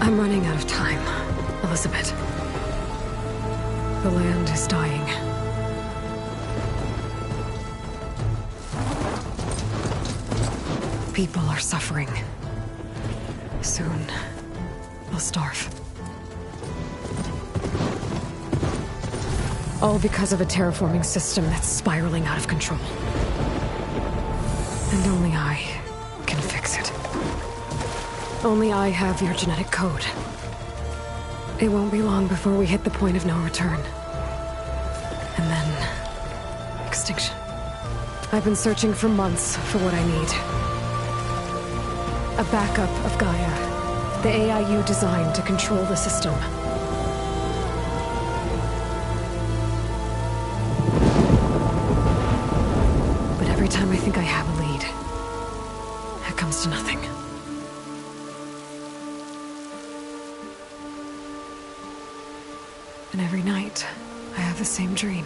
I'm running out of time, Elizabeth. The land is dying. People are suffering. Soon, they'll starve. All because of a terraforming system that's spiraling out of control. And only I can fix it. Only I have your genetic code. It won't be long before we hit the point of no return. And then... extinction. I've been searching for months for what I need. A backup of Gaia. The AI you designed to control the system. But every time I think I have a lead, it comes to nothing. And every night, I have the same dream.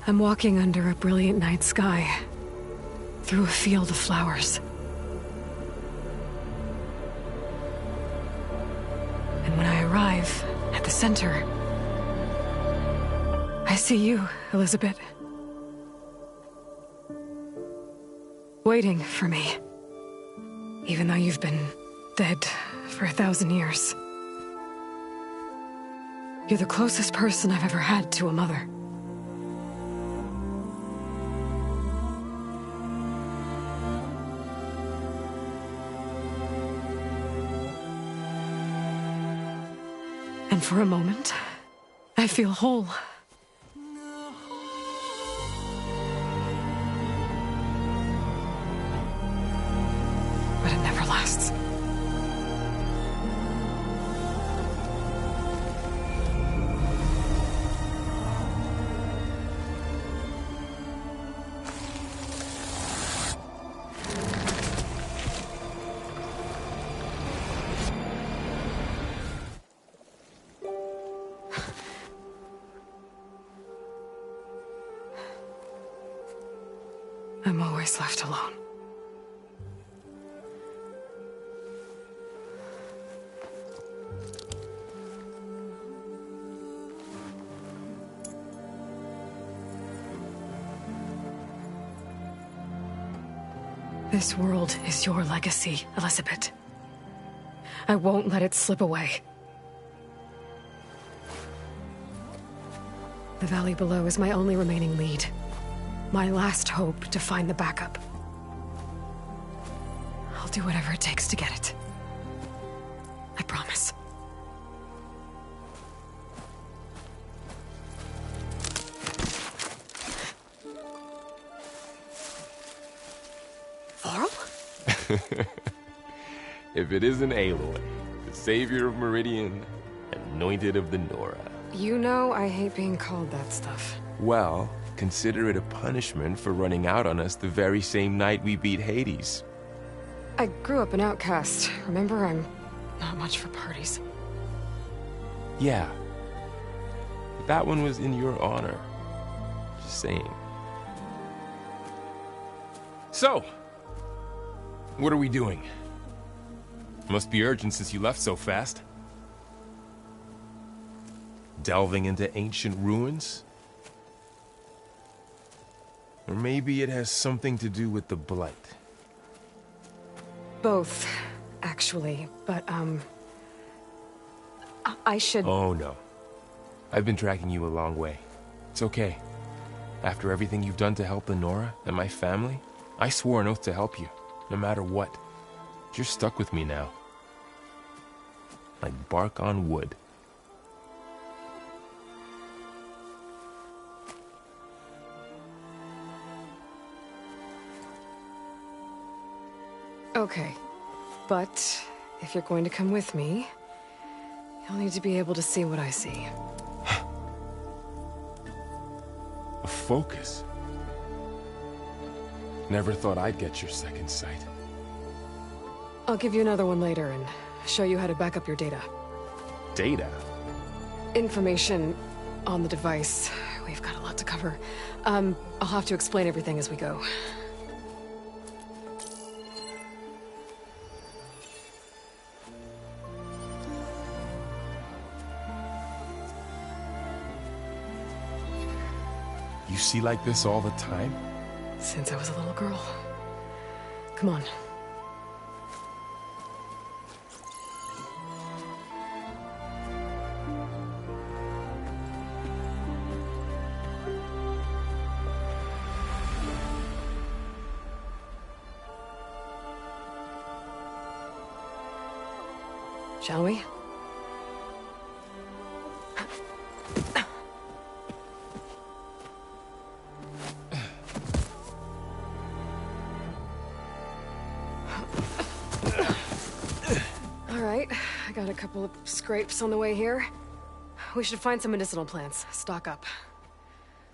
I'm walking under a brilliant night sky, through a field of flowers. And when I arrive at the center, I see you, Elizabeth. Waiting for me. Even though you've been dead for 1,000 years. You're the closest person I've ever had to a mother. And for a moment, I feel whole. But it never lasts. I'm always left alone. This world is your legacy, Elizabeth. I won't let it slip away. The valley below is my only remaining lead. My last hope to find the backup. I'll do whatever it takes to get it. I promise. Laurel? If it isn't Aloy, the savior of Meridian, anointed of the Nora. You know I hate being called that stuff. Well, consider it a punishment for running out on us the very same night we beat Hades. I grew up an outcast. Remember, I'm not much for parties. Yeah. But that one was in your honor. Just saying. So, what are we doing? Must be urgent since you left so fast. Delving into ancient ruins? Or maybe it has something to do with the Blight. Both, actually, but, I should... Oh, no. I've been tracking you a long way. It's okay. After everything you've done to help the Nora and my family, I swore an oath to help you, no matter what. You're stuck with me now. Like bark on wood. Okay, but if you're going to come with me, you'll need to be able to see what I see. A focus? Never thought I'd get your second sight. I'll give you another one later and show you how to back up your data. Data? Information on the device we've got a lot to cover. I'll have to explain everything as we go. You see like this all the time? Since I was a little girl. Come on. Shall we? All right, I got a couple of scrapes on the way here. We should find some medicinal plants, stock up.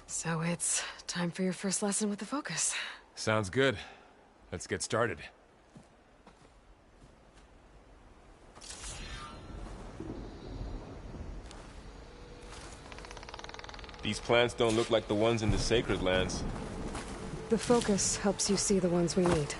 So it's time for your first lesson with the Focus. Sounds good. Let's get started. These plants don't look like the ones in the Sacred Lands. The Focus helps you see the ones we need.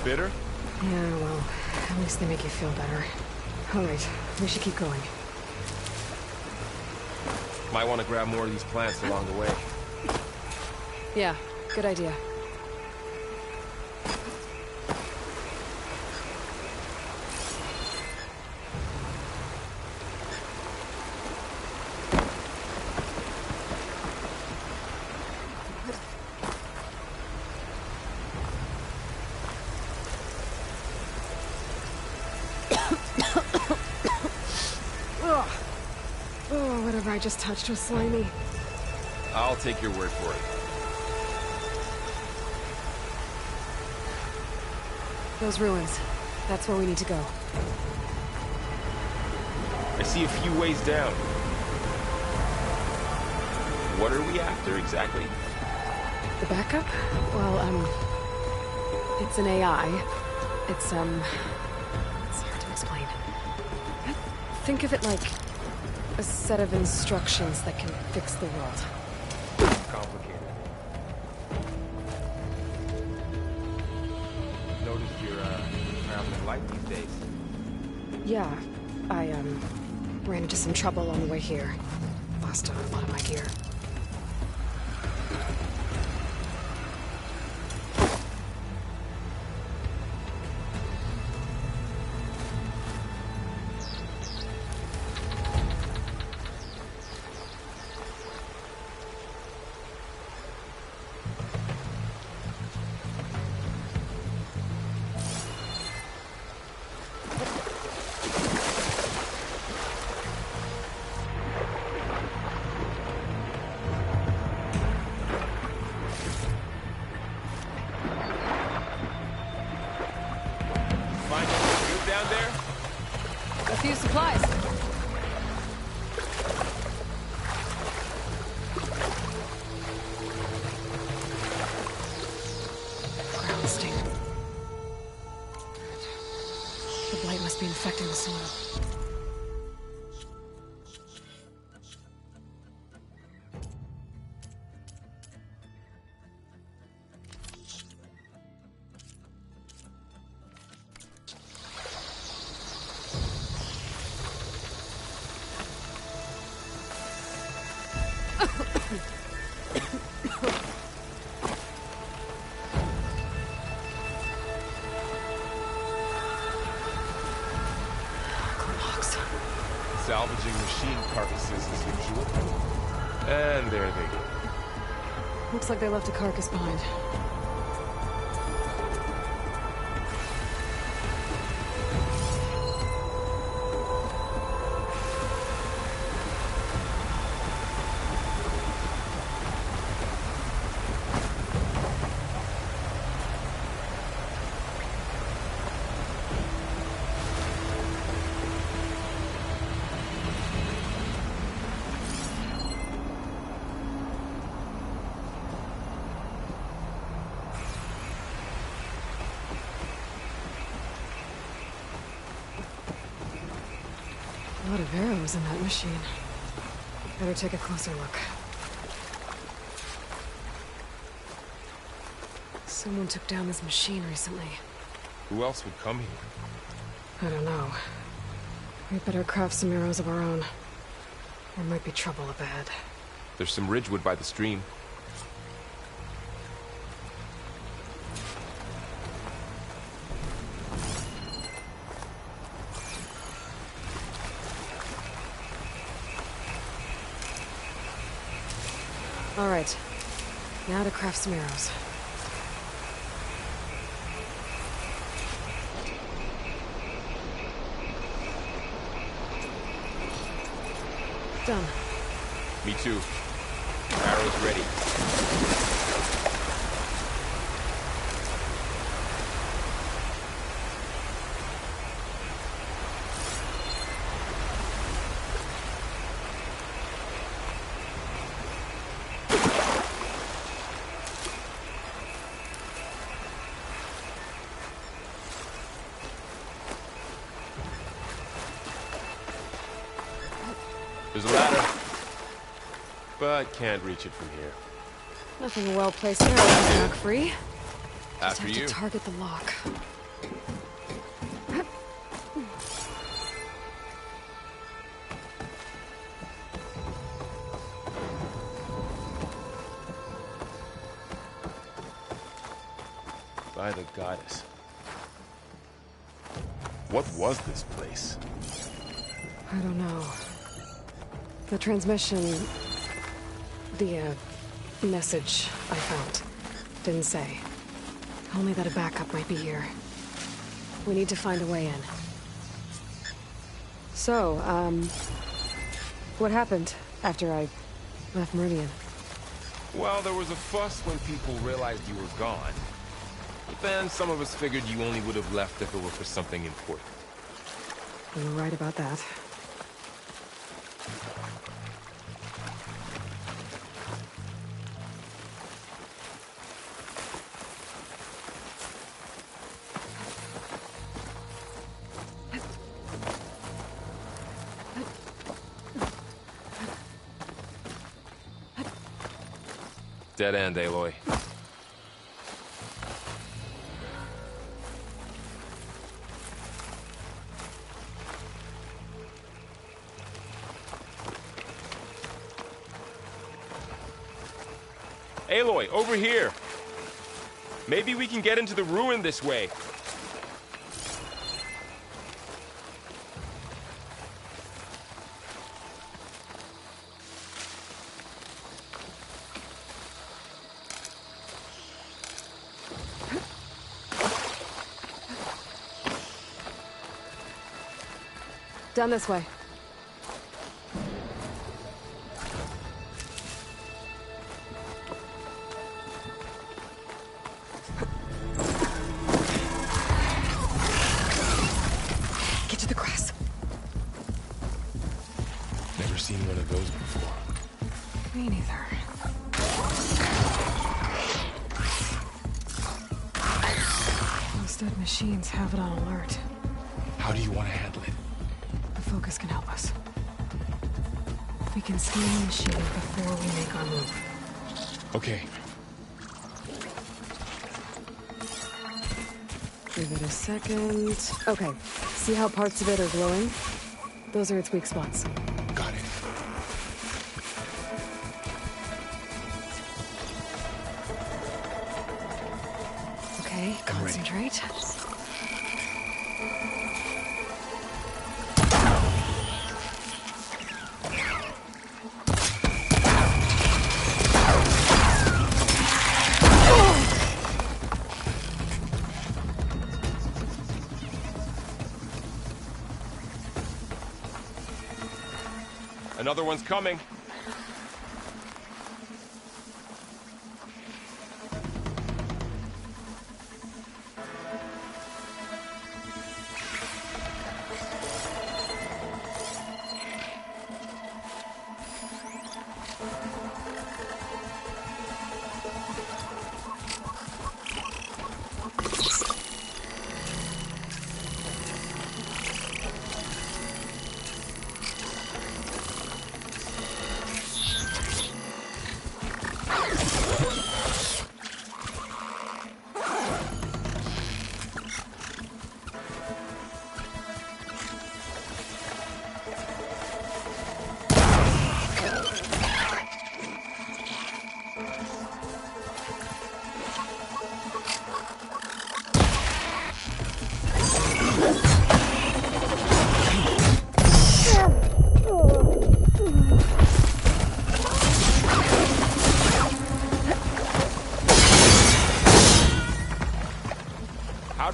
Bitter? Yeah, well, at least they make you feel better. All right, we should keep going. Might want to grab more of these plants along the way. Yeah, good idea. Oh, whatever I just touched was slimy. I'll take your word for it. Those ruins. That's where we need to go. I see a few ways down. What are we after exactly? The backup? Well, it's an AI. It's hard to explain. Think of it like a set of instructions that can fix the world. Complicated. Noticed you're traveling light these days. Yeah, I ran into some trouble on the way here. Lost a lot of my gear. Find anything good down there? A few supplies. Ground sting. The blight must be infecting the soil. Salvaging machine carcasses as usual. And there they go. Looks like they left a carcass behind. arrows in that machine. Better take a closer look. Someone took down this machine recently. Who else would come here? I don't know. We better craft some arrows of our own. There might be trouble up ahead. There's some ridgewood by the stream. All right. Now to craft some arrows. Done. Me too. Arrows ready. There's a ladder, but can't reach it from here. Nothing a well-placed arrow is knock free. Just After have you. to target the lock. By the goddess. What was this place? I don't know. The transmission... the, message I found didn't say. Only that a backup might be here. We need to find a way in. So, what happened after I left Meridian? Well, there was a fuss when people realized you were gone. But then some of us figured you only would have left if it were for something important. You were right about that. Dead end, Aloy. Aloy, over here! Maybe we can get into the ruin this way. Down this way. Get to the grass. Never seen one of those before. Me neither. Those dead machines have it on alert. How do you want to handle it? The focus can help us. We can scan the machine before we make our move. Okay. Give it a second. Okay. See how parts of it are glowing? Those are its weak spots. Got it. Okay, I'm ready. concentrate. Another one's coming.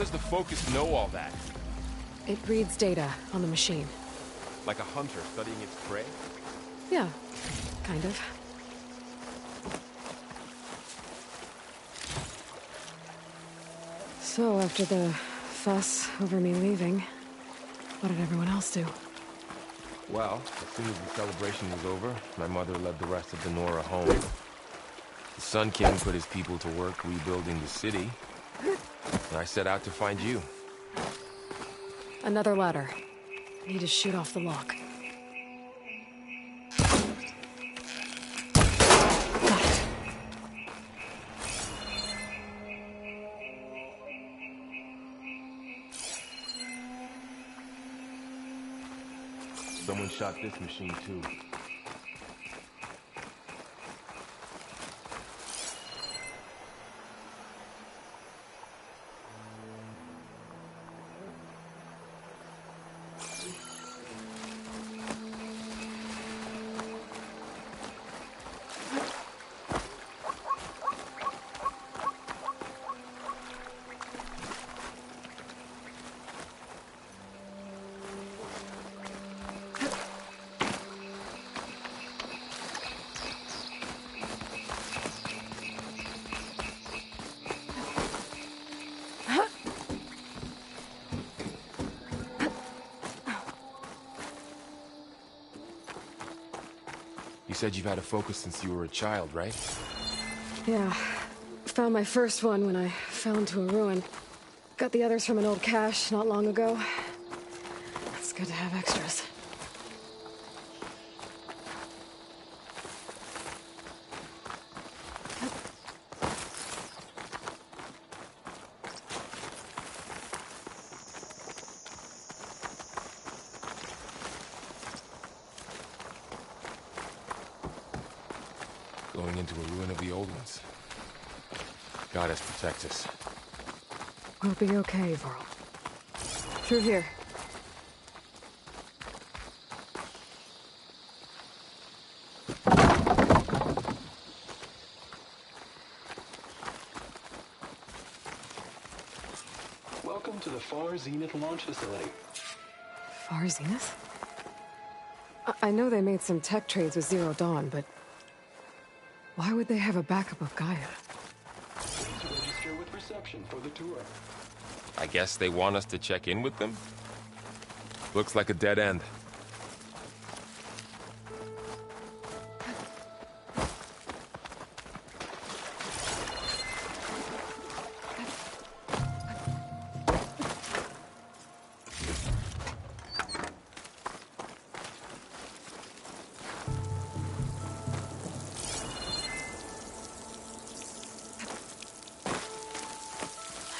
does the Focus know all that? It reads data on the machine. Like a hunter studying its prey? Yeah, kind of. So, after the fuss over me leaving, what did everyone else do? Well, as soon as the celebration was over, my mother led the rest of the Nora home. The Sun King put his people to work rebuilding the city, and I set out to find you. Another ladder. Need to shoot off the lock. Got it. Someone shot this machine too. You said you've had a Focus since you were a child, right? Yeah. Found my first one when I fell into a ruin. Got the others from an old cache not long ago. It's good to have extras. Going into a ruin of the old ones. Goddess protect us. We'll be okay, Varl. Through here. Welcome to the Far Zenith launch facility. Far Zenith? I know they made some tech trades with Zero Dawn, but why would they have a backup of Gaia? Please register with reception for the tour. I guess they want us to check in with them? Looks like a dead end.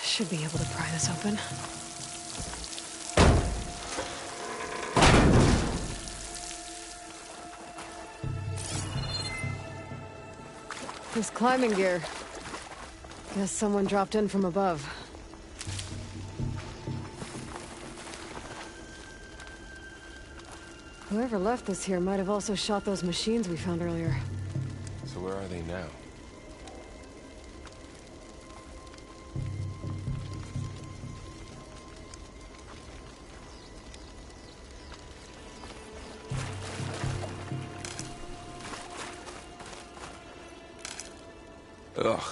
Should be able to pry this open. This climbing gear. Guess someone dropped in from above. Whoever left this here might have also shot those machines we found earlier. So where are they now? Ugh,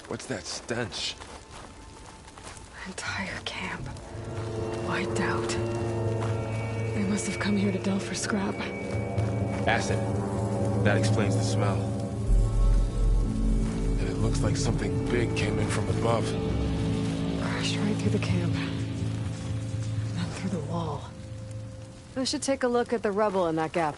what's that stench? Entire camp. Wiped out. They must have come here to delve for scrap. Acid. That explains the smell. And it looks like something big came in from above. Crashed right through the camp. And then through the wall. I should take a look at the rubble in that gap.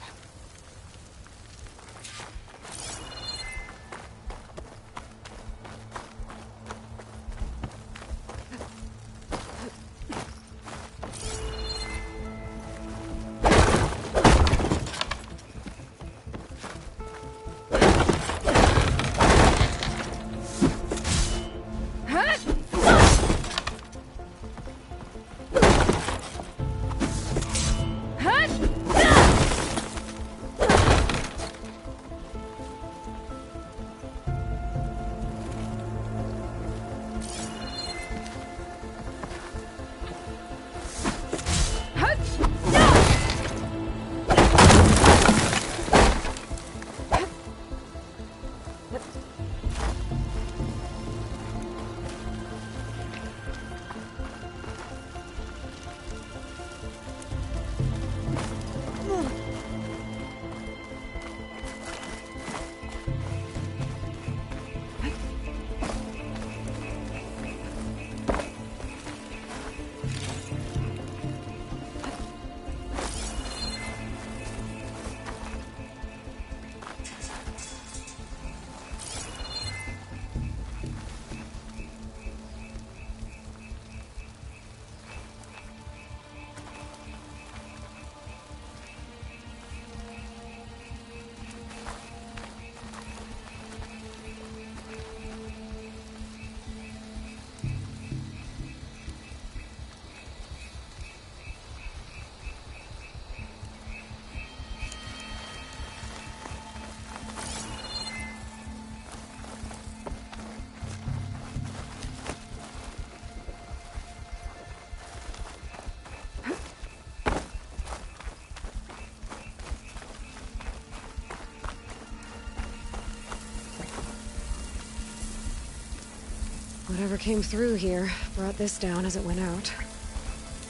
Whatever came through here brought this down as it went out.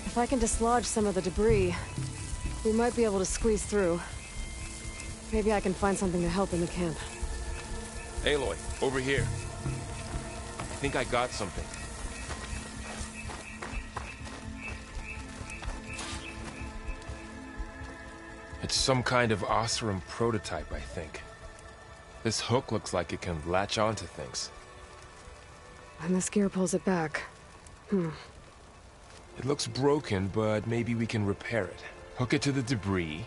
If I can dislodge some of the debris, we might be able to squeeze through. Maybe I can find something to help in the camp. Aloy, over here. I think I got something. It's some kind of Oseram prototype, I think. This hook looks like it can latch onto things. And this gear pulls it back. It looks broken, but maybe we can repair it. Hook it to the debris.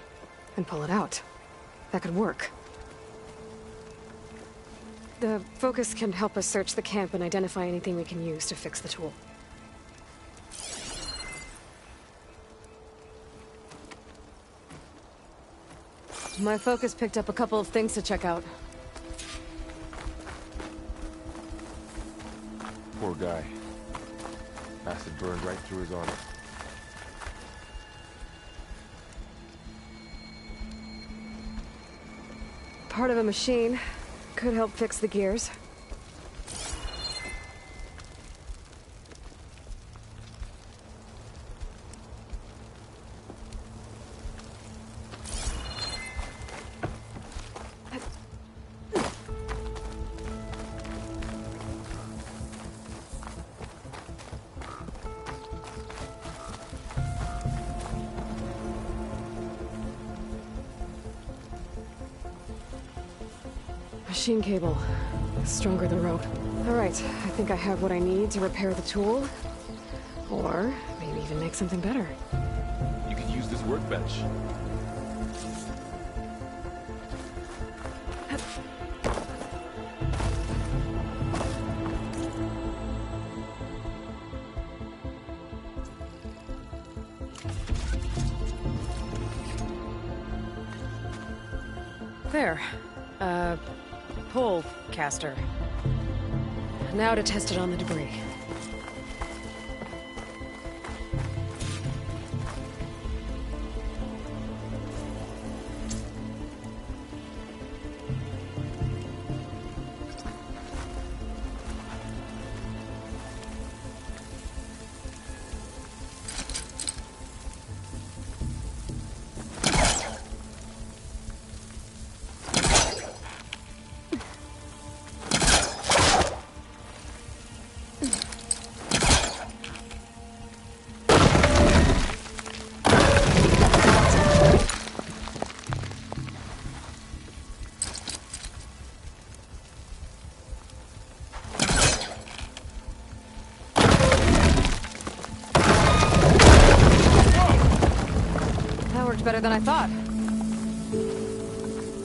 And pull it out. That could work. The focus can help us search the camp and identify anything we can use to fix the tool. My focus picked up a couple of things to check out. Poor guy. Acid burned right through his armor. Part of a machine. Could help fix the gears. Machine cable. Stronger than rope. Alright, I think I have what I need to repair the tool. Or maybe even make something better. You could use this workbench. There. Pole caster. Now to test it on the debris. Better than I thought.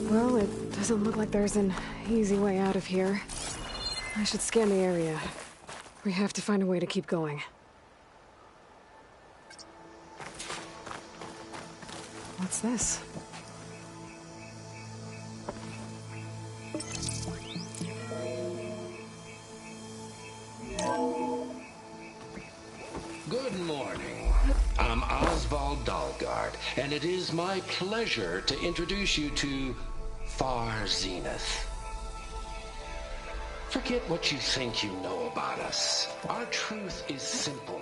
Well, it doesn't look like there's an easy way out of here. I should scan the area. We have to find a way to keep going. What's this? Good morning. I'm Oswald Dalgard, and it is my pleasure to introduce you to Far Zenith. Forget what you think you know about us. Our truth is simple.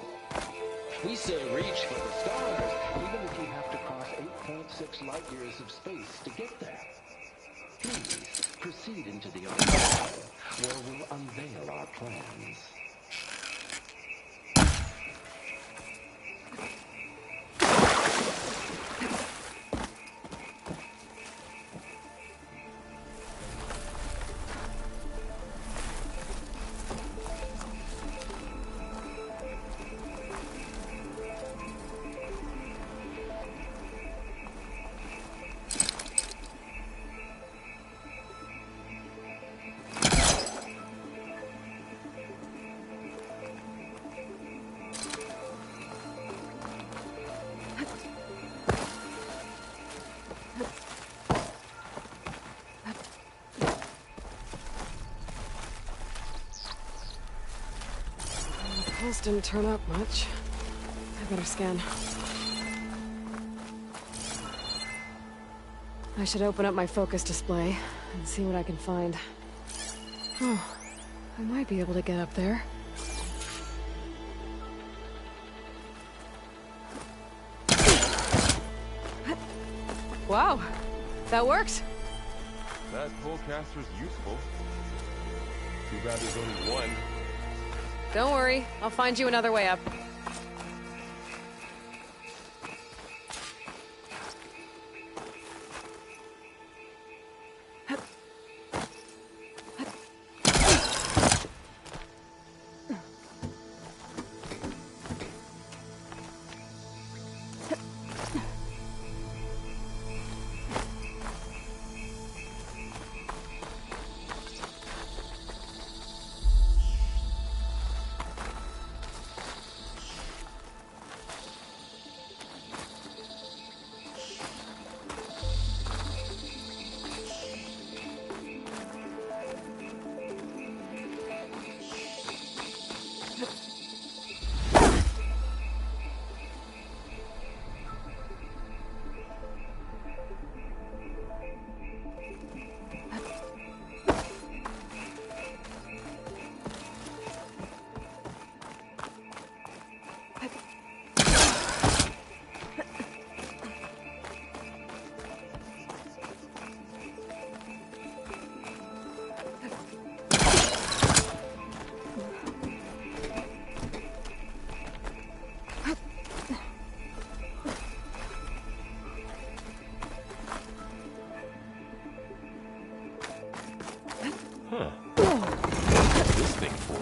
We say reach for the stars, even if you have to cross 8.6 light years of space to get there. Please, proceed into the auditorium, where we'll unveil our plans. Pulse didn't turn up much. I better scan. I should open up my focus display and see what I can find. Oh, I might be able to get up there. Wow, that worked. That pullcaster's useful. Too bad there's only one. Don't worry, I'll find you another way up. Huh. What's this thing for?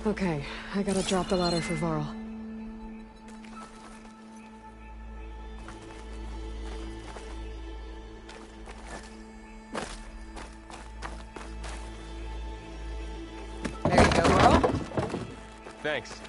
Okay, I gotta drop the ladder for Varl. There you go, Varl. Thanks.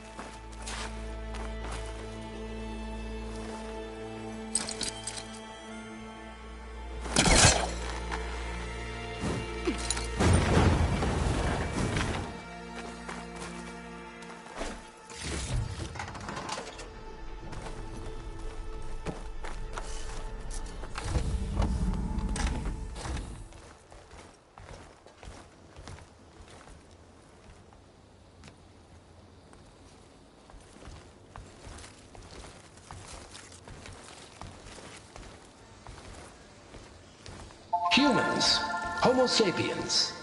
Humans, Homo sapiens,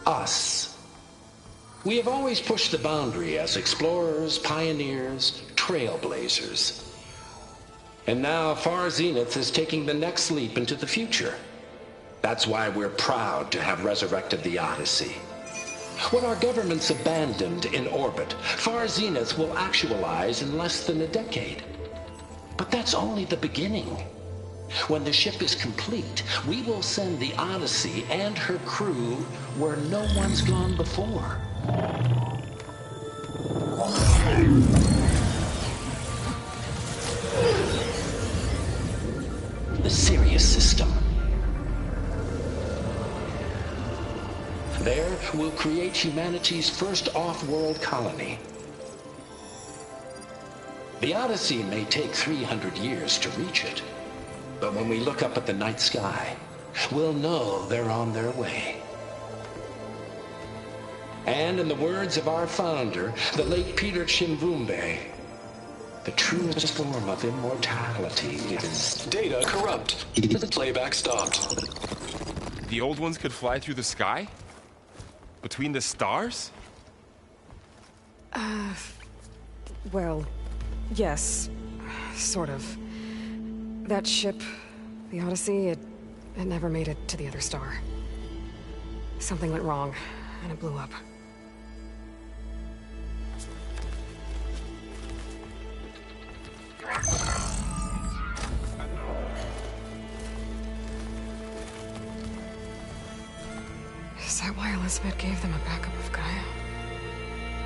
us. We have always pushed the boundary as explorers, pioneers, trailblazers. And now Far Zenith is taking the next leap into the future. That's why we're proud to have resurrected the Odyssey. What our governments abandoned in orbit, Far Zenith will actualize in less than a decade. But that's only the beginning. When the ship is complete, we will send the Odyssey and her crew where no one's gone before. The Sirius system. There, will create humanity's first off-world colony. The Odyssey may take 300 years to reach it, but when we look up at the night sky, we'll know they're on their way. And in the words of our founder, the late Peter Chimbumbe, the truest form of immortality is... Data corrupt. Playback stopped. The old ones could fly through the sky? Between the stars? Well, yes. Sort of. That ship, the Odyssey, it never made it to the other star. Something went wrong, and it blew up. Is that why Elizabeth gave them a backup of Gaia?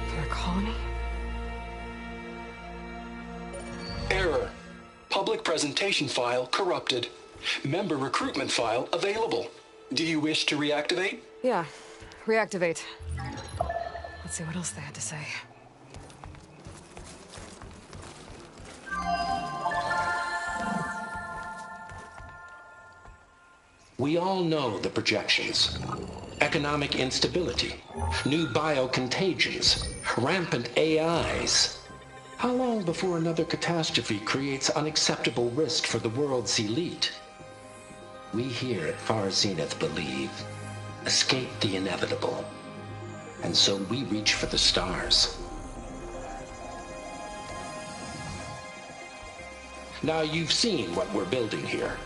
For their colony? Error. Public presentation file corrupted. Member recruitment file available. Do you wish to reactivate? Yeah. Reactivate. Let's see what else they had to say. We all know the projections. Economic instability, new biocontagions, rampant AIs. How long before another catastrophe creates unacceptable risk for the world's elite? We here at Far Zenith believe, escape the inevitable. And so we reach for the stars. Now you've seen what we're building here.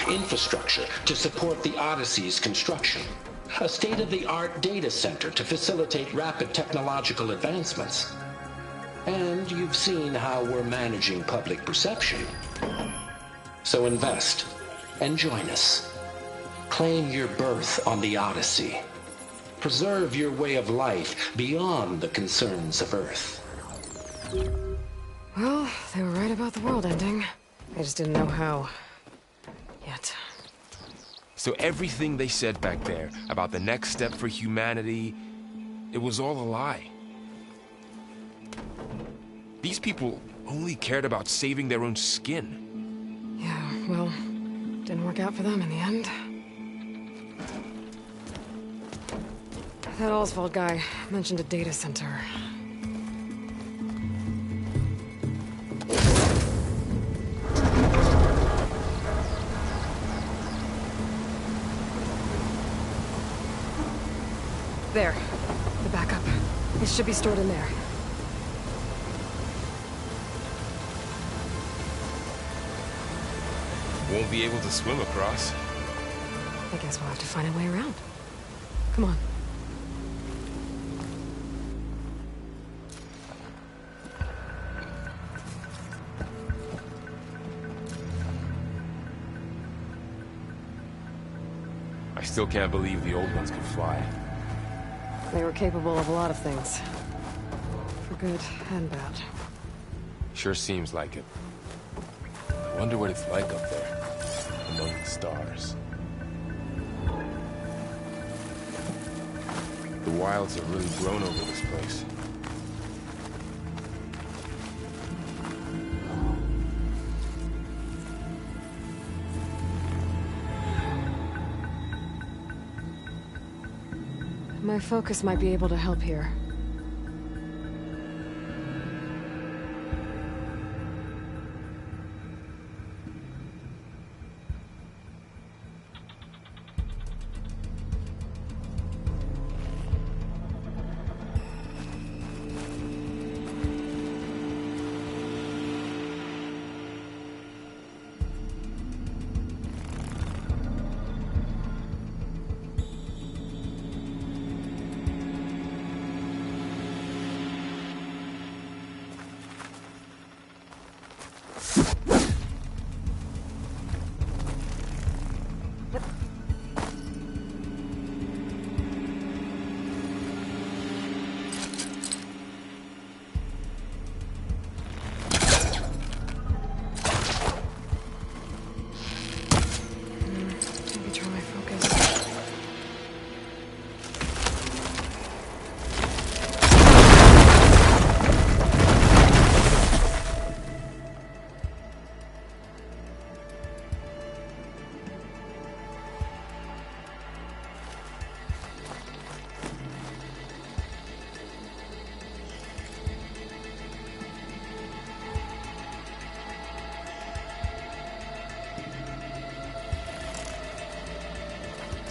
Infrastructure to support the Odyssey's construction. A state-of-the-art data center to facilitate rapid technological advancements. And you've seen how we're managing public perception. So invest and join us. Claim your berth on the Odyssey. Preserve your way of life beyond the concerns of Earth. Well, they were right about the world ending. I just didn't know how. Yet. So everything they said back there about the next step for humanity, it was all a lie. These people only cared about saving their own skin. Yeah, well, didn't work out for them in the end. That Oswald guy mentioned a data center. There. The backup. It should be stored in there. Won't be able to swim across. I guess we'll have to find a way around. Come on. I still can't believe the old ones could fly. They were capable of a lot of things. For good and bad. Sure seems like it. I wonder what it's like up there, among the stars. The wilds have really grown over this place. My focus might be able to help here.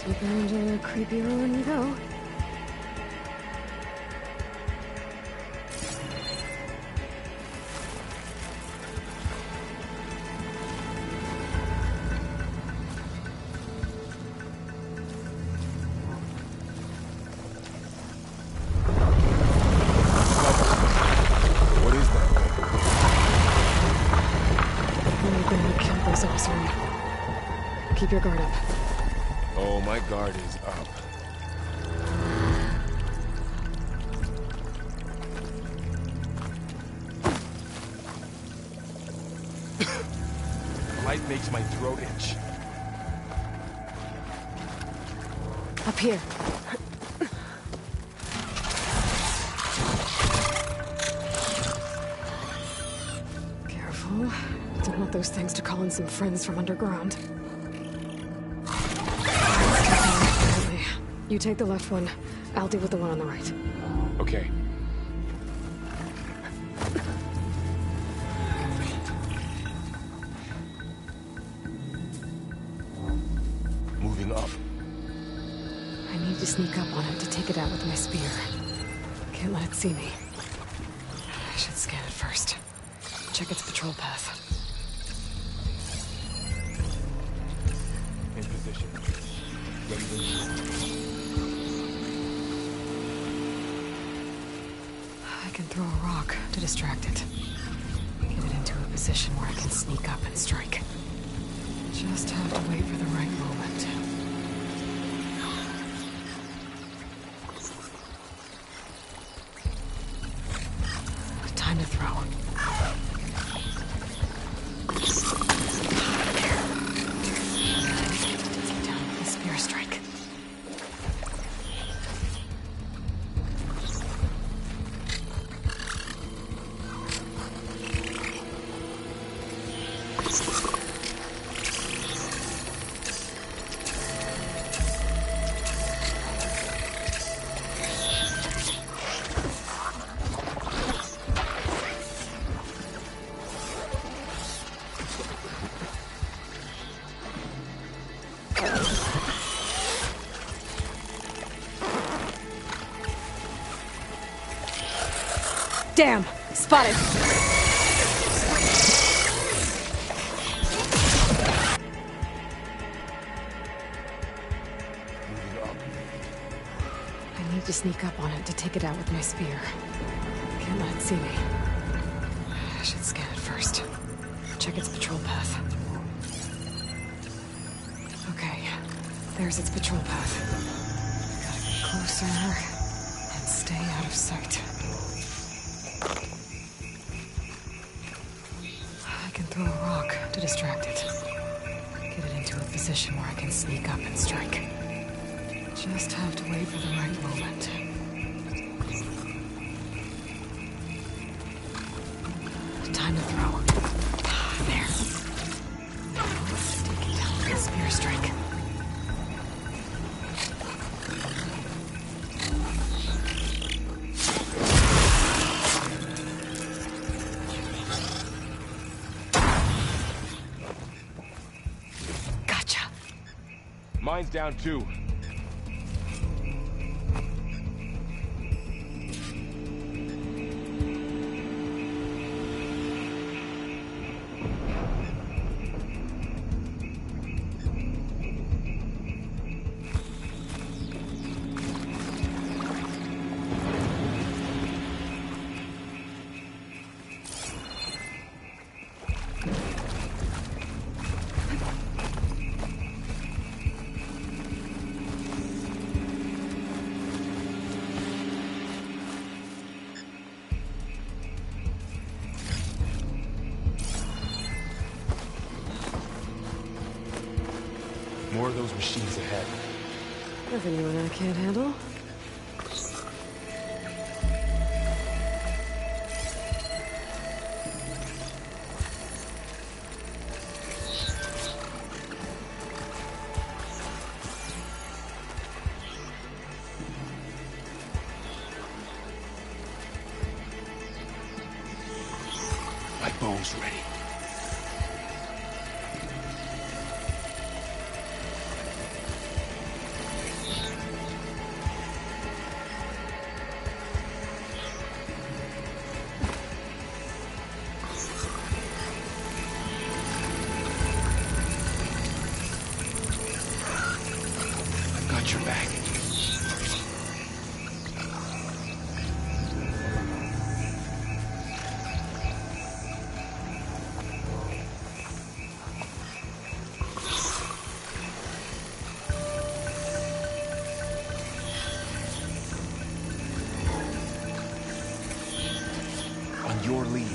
Deeper into the creepy ruin we go. What is that? Anything that killed those awesome. Keep your guard up. Oh, my guard is up. Light makes my throat itch. Up here. Careful. Don't want those things to call in some friends from underground. You take the left one. I'll deal with the one on the right. Okay. Moving up. I need to sneak up on it to take it out with my spear. Can't let it see me. I should scan it first. Check its patrol path. In position. Ready to move. I can throw a rock to distract it. Get it into a position where I can sneak up and strike. Just have to wait for the right moment. Time to throw. There. Down with the spear strike. Damn! Spotted! Moving up. I need to sneak up on it to take it out with my spear. Can't let it see me. I should scan it first. Check its patrol path. Okay, there's its patrol path. Gotta get closer and stay out of sight. I can throw a rock to distract it. Get it into a position where I can sneak up and strike. Just have to wait for the right moment. Time to throw. There. Take it down with a spear strike. Gotcha. Mine's down too. More of those machines ahead. Nothing you and I can't handle. My bow's ready. your lead.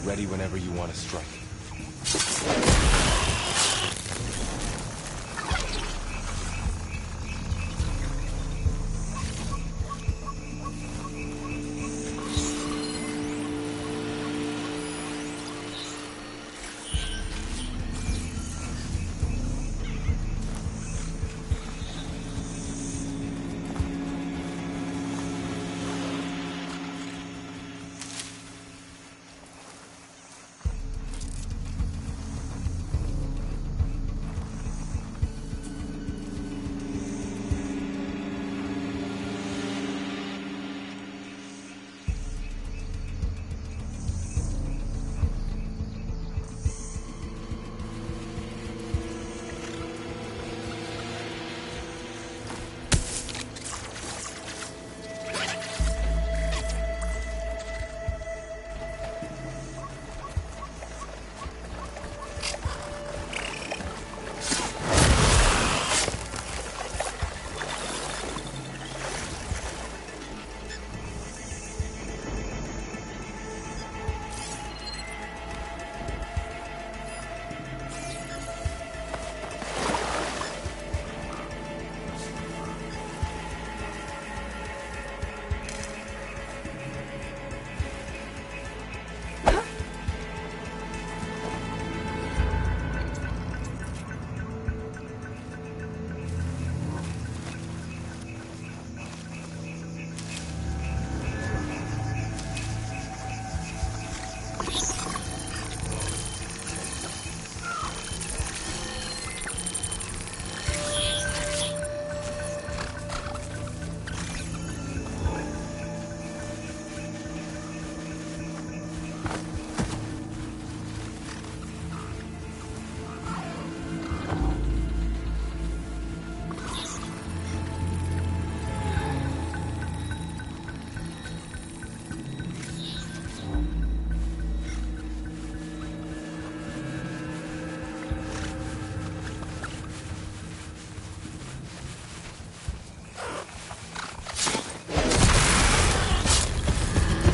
Ready whenever you want to strike.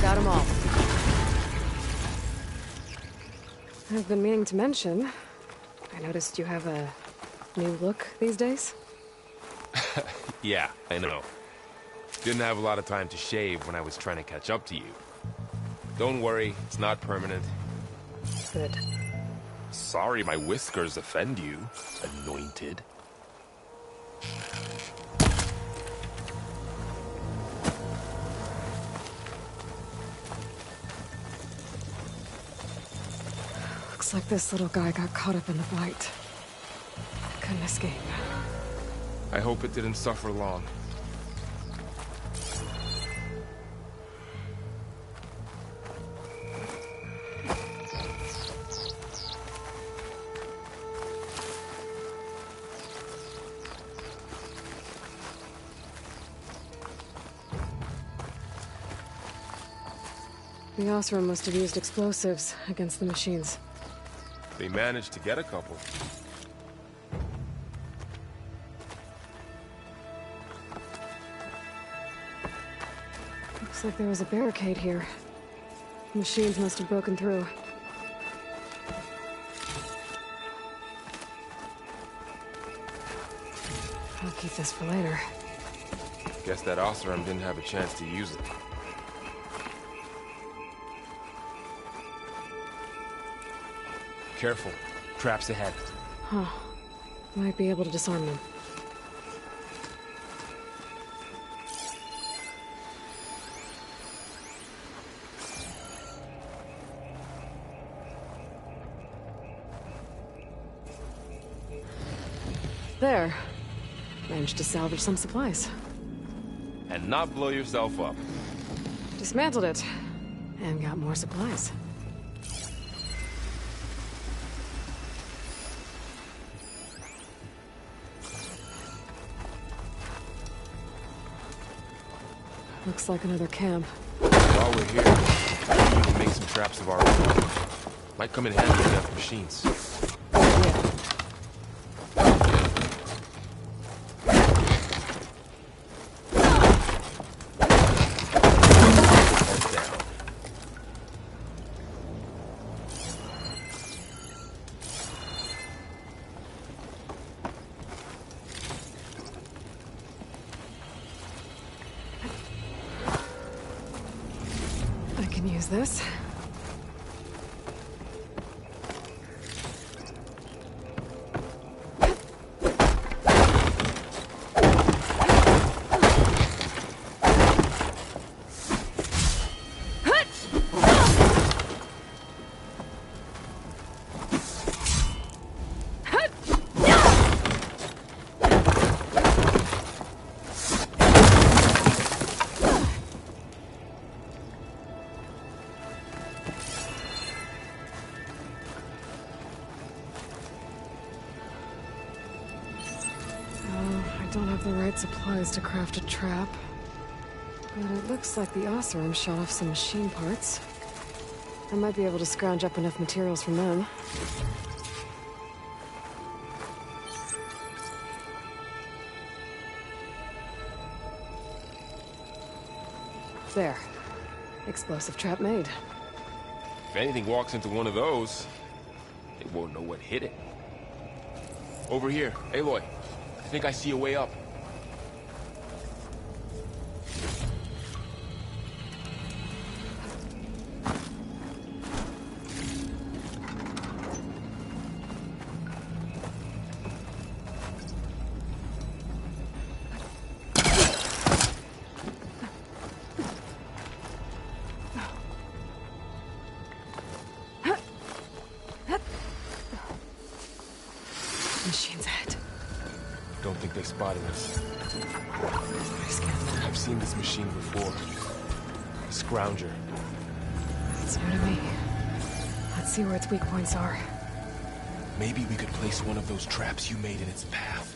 Got them all. I've been meaning to mention, I noticed you have a new look these days. Yeah, I know. Didn't have a lot of time to shave when I was trying to catch up to you. Don't worry, it's not permanent. Good. Sorry my whiskers offend you, anointed. Looks like this little guy got caught up in the blight. Couldn't escape. I hope it didn't suffer long. The Osram must have used explosives against the machines. They managed to get a couple. Looks like there was a barricade here. Machines must have broken through. I'll keep this for later. Guess that Osram didn't have a chance to use it. Careful. Traps ahead. Huh. Might be able to disarm them. There. Managed to salvage some supplies. And not blow yourself up. Dismantled it. And got more supplies. Looks like another camp. While we're here, we can make some traps of our own. Might come in handy with enough machines. Yeah. I can use this. I don't have the right supplies to craft a trap. But it looks like the Oseram shot off some machine parts. I might be able to scrounge up enough materials from them. There. Explosive trap made. If anything walks into one of those, they won't know what hit it. Over here, Aloy. I think I see a way up. Machine's head. Don't think they spotted us. I scanned that. I've seen this machine before. A scrounger. It's new to me. Let's see where its weak points are. Maybe we could place one of those traps you made in its path.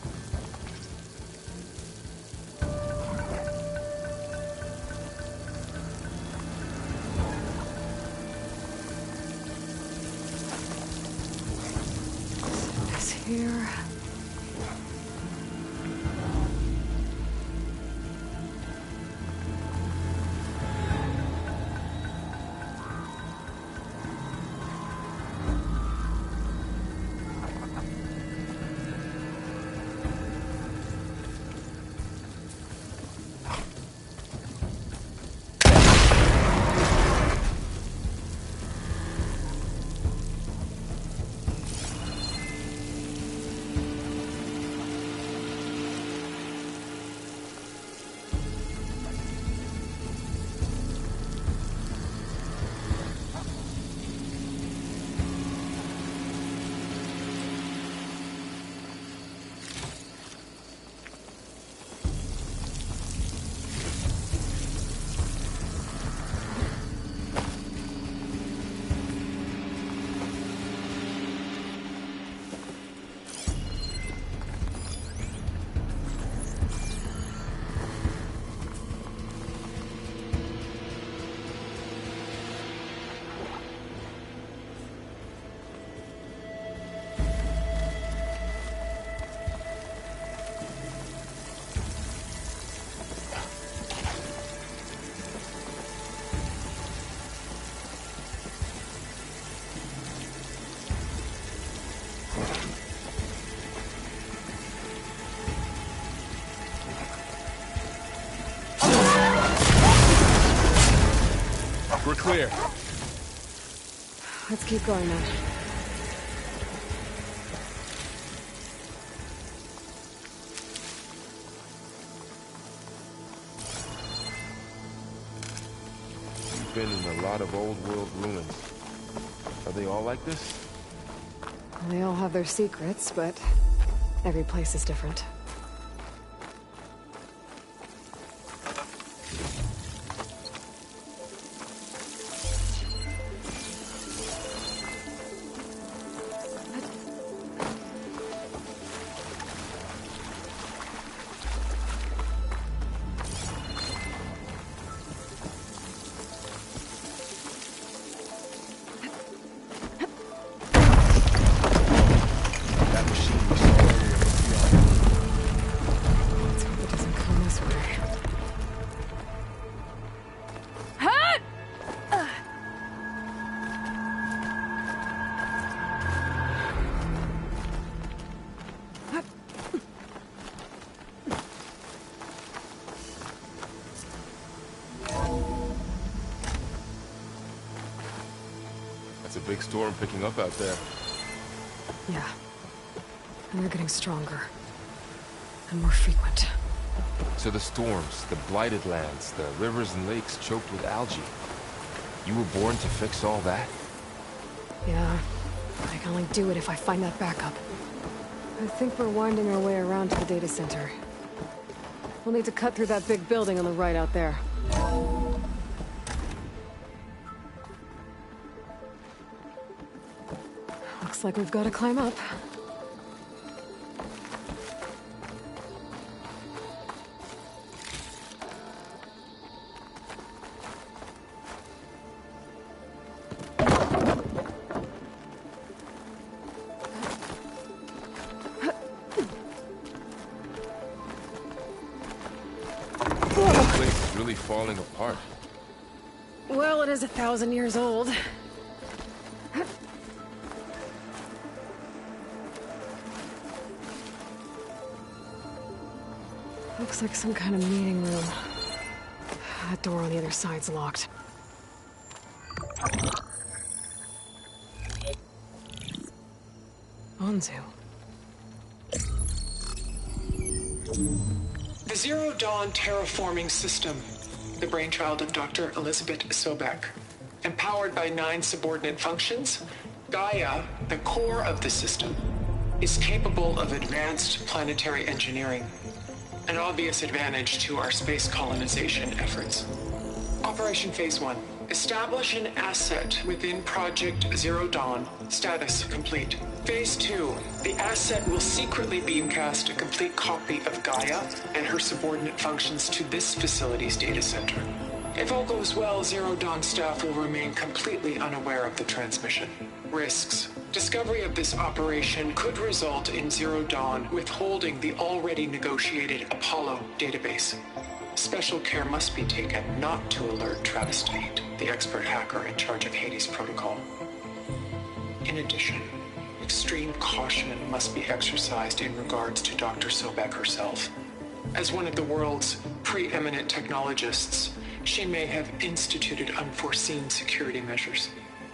This here. We're clear. Let's keep going then. We've been in a lot of old world ruins. Are they all like this? They all have their secrets, but every place is different. That's a big storm picking up out there. Yeah. And they're getting stronger. And more frequent. So the storms, the blighted lands, the rivers and lakes choked with algae. You were born to fix all that? Yeah. I can only do it if I find that backup. I think we're winding our way around to the data center. We'll need to cut through that big building on the right out there. Looks like we've got to climb up. Falling apart. Well, it is 1,000 years old. Looks like some kind of meeting room. That door on the other side's locked. Onzu. The Zero Dawn terraforming system, the brainchild of Dr. Elizabeth Sobek. Empowered by 9 subordinate functions, Gaia, the core of the system, is capable of advanced planetary engineering, an obvious advantage to our space colonization efforts. Operation Phase 1. Establish an asset within Project Zero Dawn. Status complete. Phase 2. The asset will secretly beamcast a complete copy of Gaia and her subordinate functions to this facility's data center. If all goes well, Zero Dawn staff will remain completely unaware of the transmission. Risks. Discovery of this operation could result in Zero Dawn withholding the already negotiated Apollo database. Special care must be taken not to alert Travis Tate, the expert hacker in charge of Hades Protocol. In addition, extreme caution must be exercised in regards to Dr. Sobek herself. As one of the world's preeminent technologists, she may have instituted unforeseen security measures.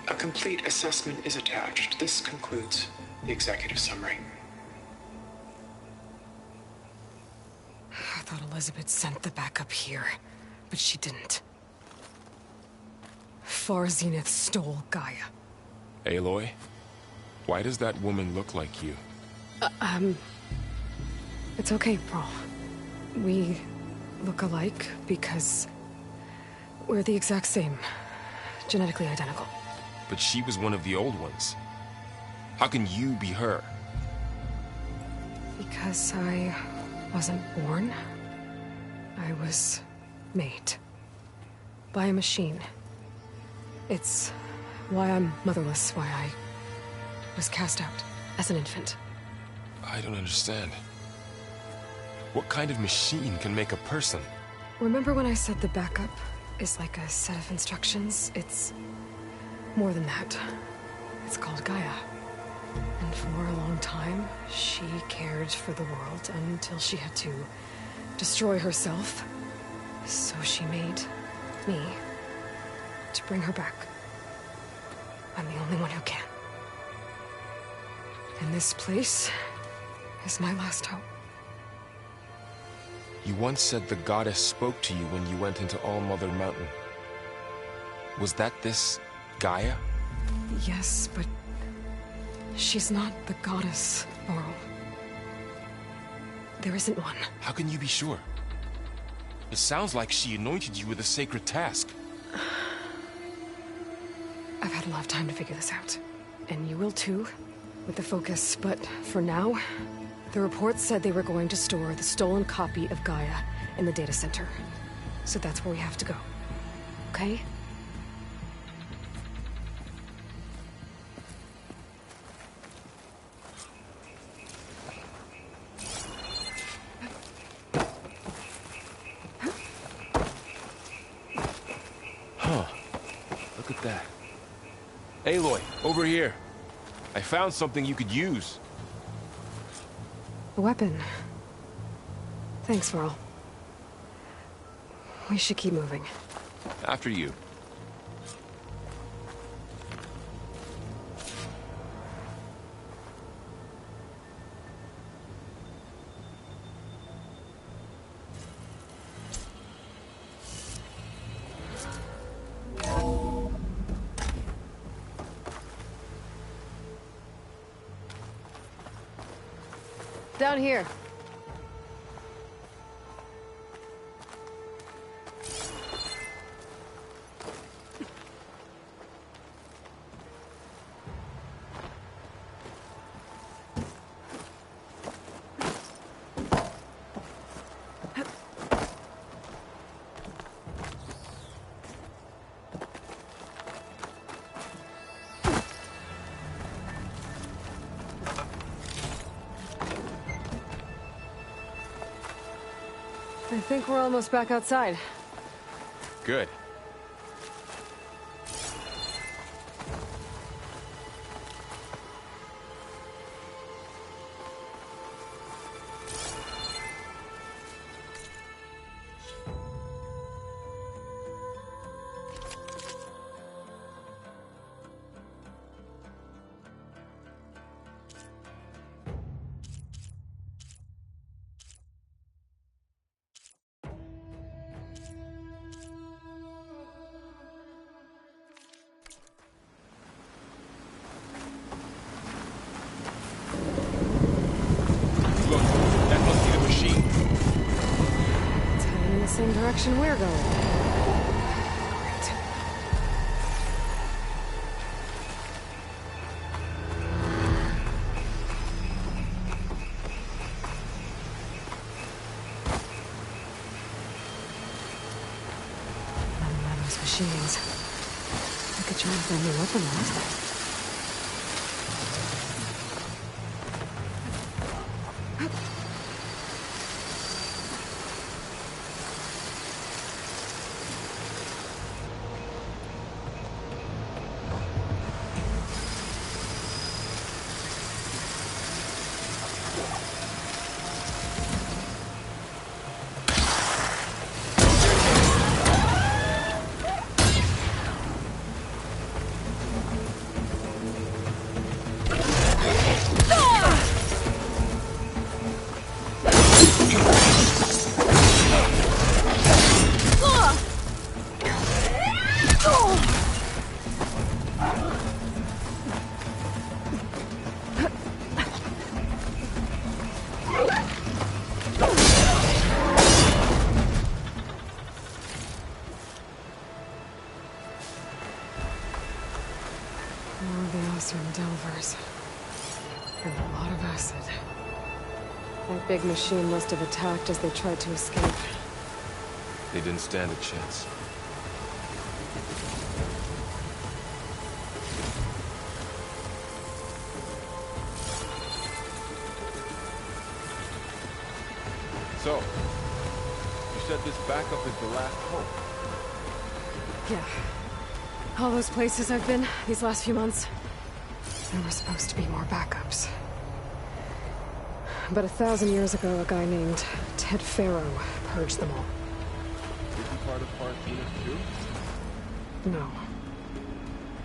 A complete assessment is attached. This concludes the executive summary. I thought Elizabeth sent the backup here, but she didn't. Far Zenith stole Gaia. Aloy? Why does that woman look like you? It's okay, Pearl. We look alike because we're the exact same. Genetically identical. But she was one of the old ones. How can you be her? Because I wasn't born. I was made. By a machine. It's why I'm motherless, why I was cast out as an infant. I don't understand. What kind of machine can make a person? Remember when I said the backup is like a set of instructions? It's more than that. It's called Gaia. And for a long time, she cared for the world until she had to destroy herself. So she made me to bring her back. I'm the only one who can. And this place is my last hope. You once said the goddess spoke to you when you went into All-Mother Mountain. Was that this Gaia? Yes, but she's not the goddess, Laurel. There isn't one. How can you be sure? It sounds like she anointed you with a sacred task. I've had a lot of time to figure this out. And you will too, with the focus. But for now, the report said they were going to store the stolen copy of Gaia in the data center. So that's where we have to go. Okay? Look at that. Aloy, over here. I found something you could use. A weapon. Thanks, Laurel. We should keep moving. After you. Down here. I think we're almost back outside. Good. Look, that must be the machine. It's heading in the same direction we're going. Great. Those machines. I could try if they knew what them was. More of the Osram Delvers. And a lot of acid. That big machine must have attacked as they tried to escape. They didn't stand a chance. So, you said this backup is the last hope. Yeah. All those places I've been these last few months, there were supposed to be more backups. But 1,000 years ago, a guy named Ted Farrow purged them all. Was he part of Parthena's too? No.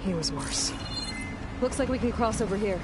He was worse. Looks like we can cross over here.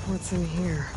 What's in here?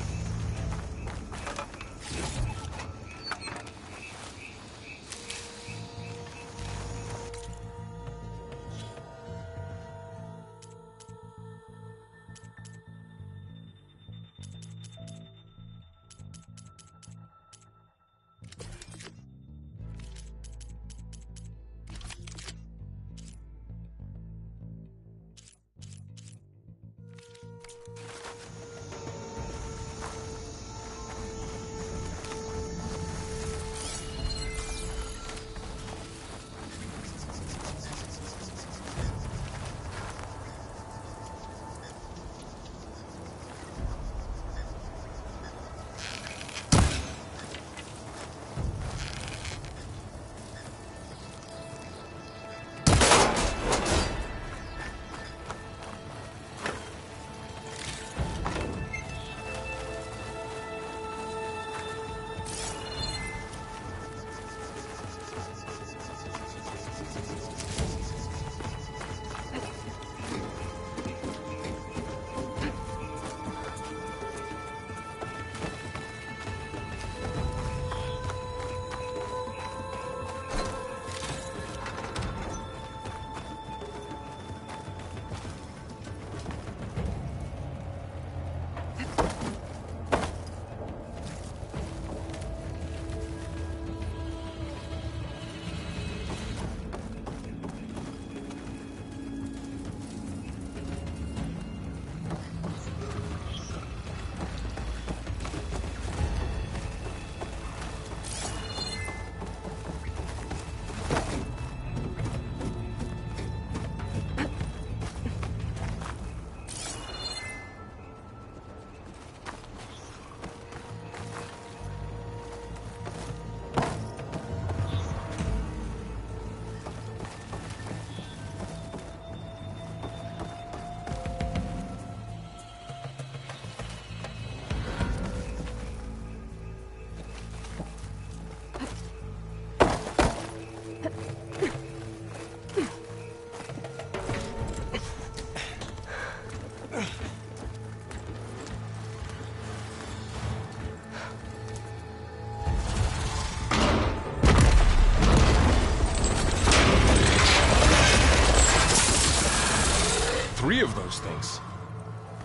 Three of those things.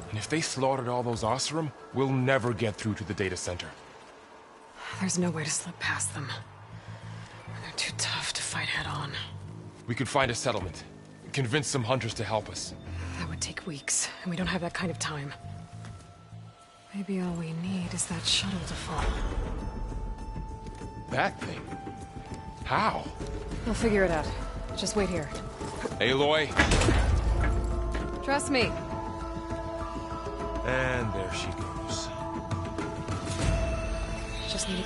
And if they slaughtered all those Oseram, we'll never get through to the data center. There's no way to slip past them. They're too tough to fight head-on. We could find a settlement. Convince some hunters to help us. That would take weeks, and we don't have that kind of time. Maybe all we need is that shuttle to fall. That thing? How? We'll figure it out. Just wait here. Aloy. Trust me. And there she goes. Just need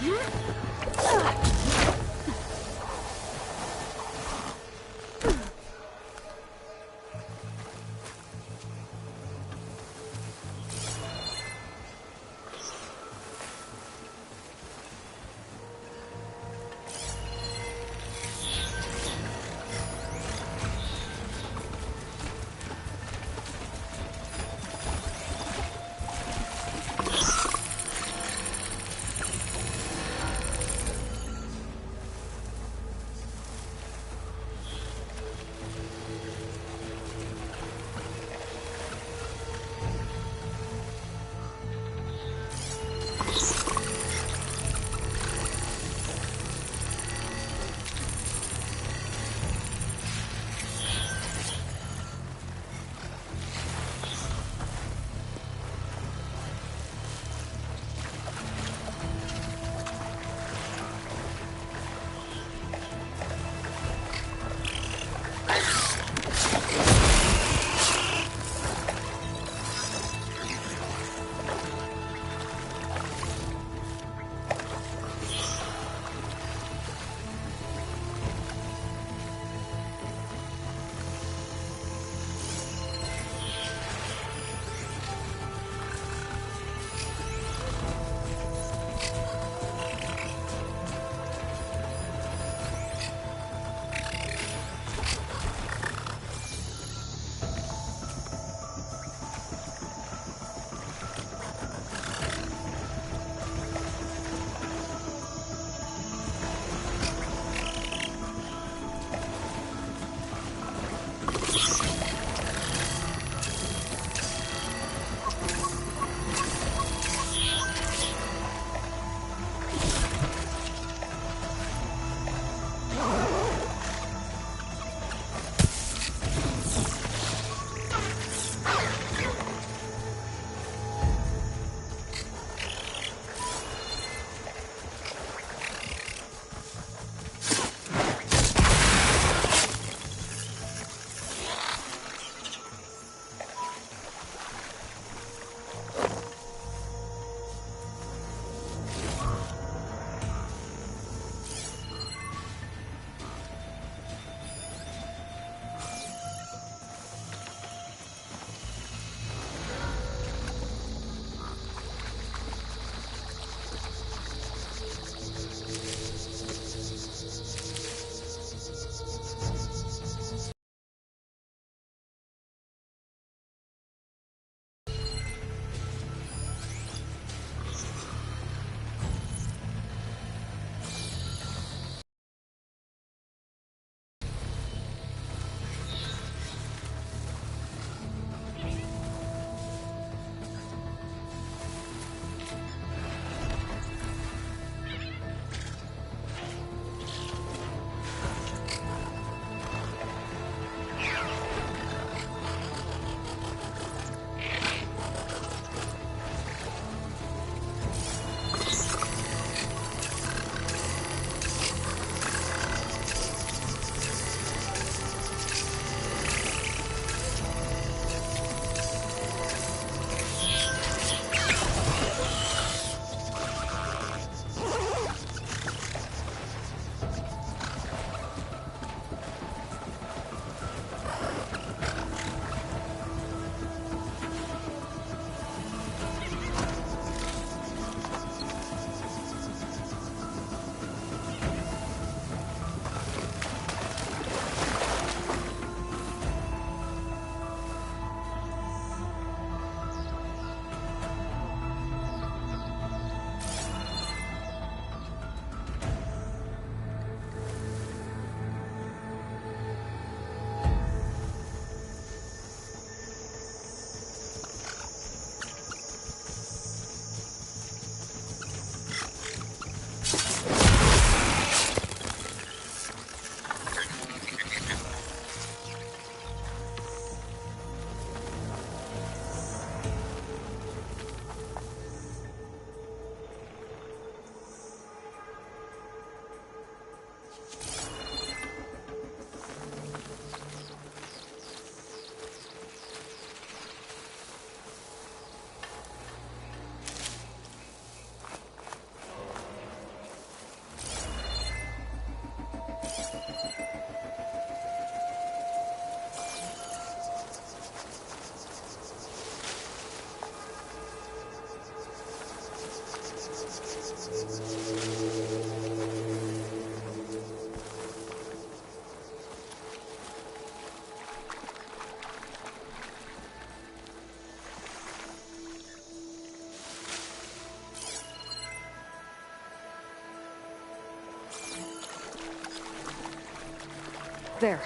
There.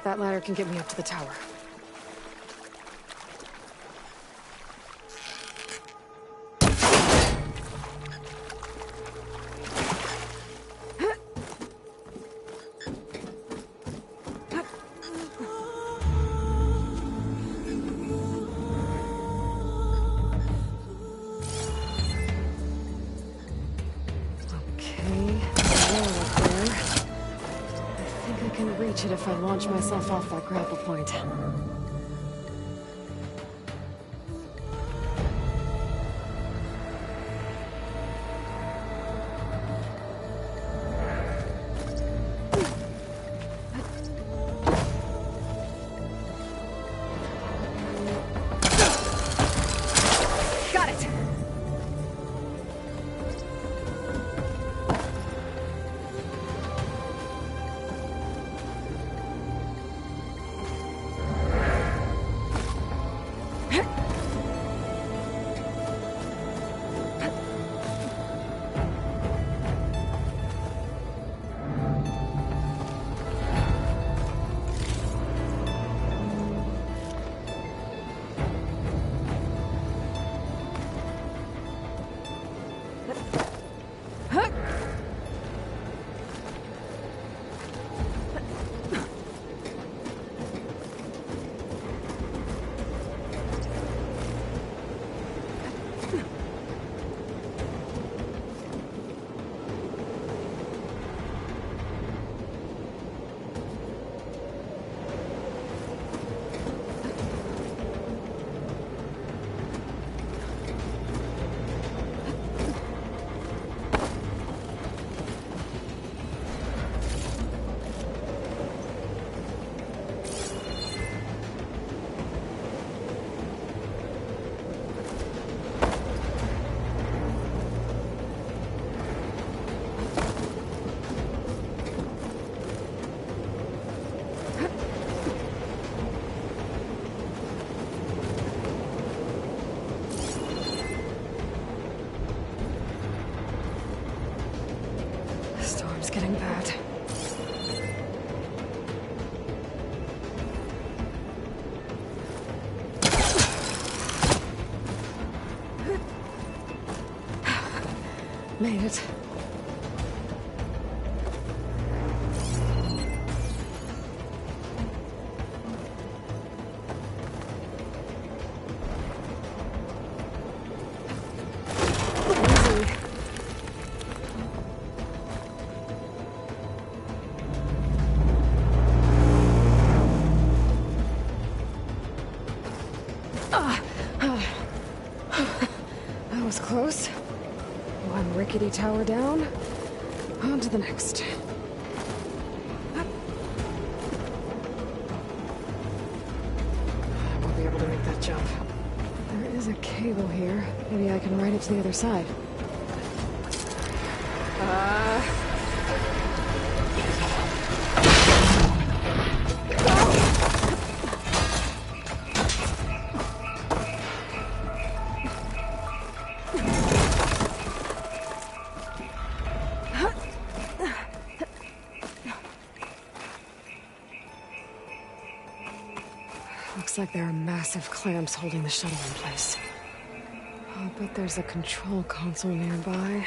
That ladder can get me up to the tower. If I launch myself off that grapple point. Got it! Getting bad. Made it. That was close. One rickety tower down. On to the next. I won't be able to make that jump. There is a cable here. Maybe I can ride it to the other side. Looks like there are massive clamps holding the shuttle in place. I'll bet there's a control console nearby.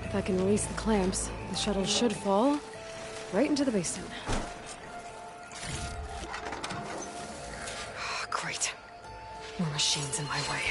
If I can release the clamps, the shuttle should fall right into the basin. Great. More machines in my way.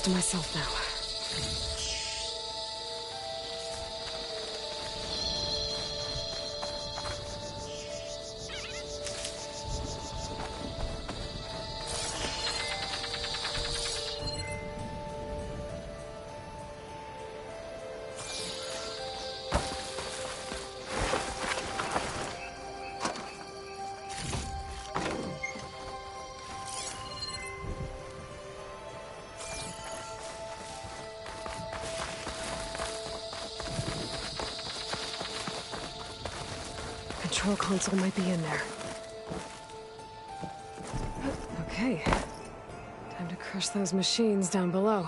To myself now. Control console might be in there. Okay. Time to crush those machines down below.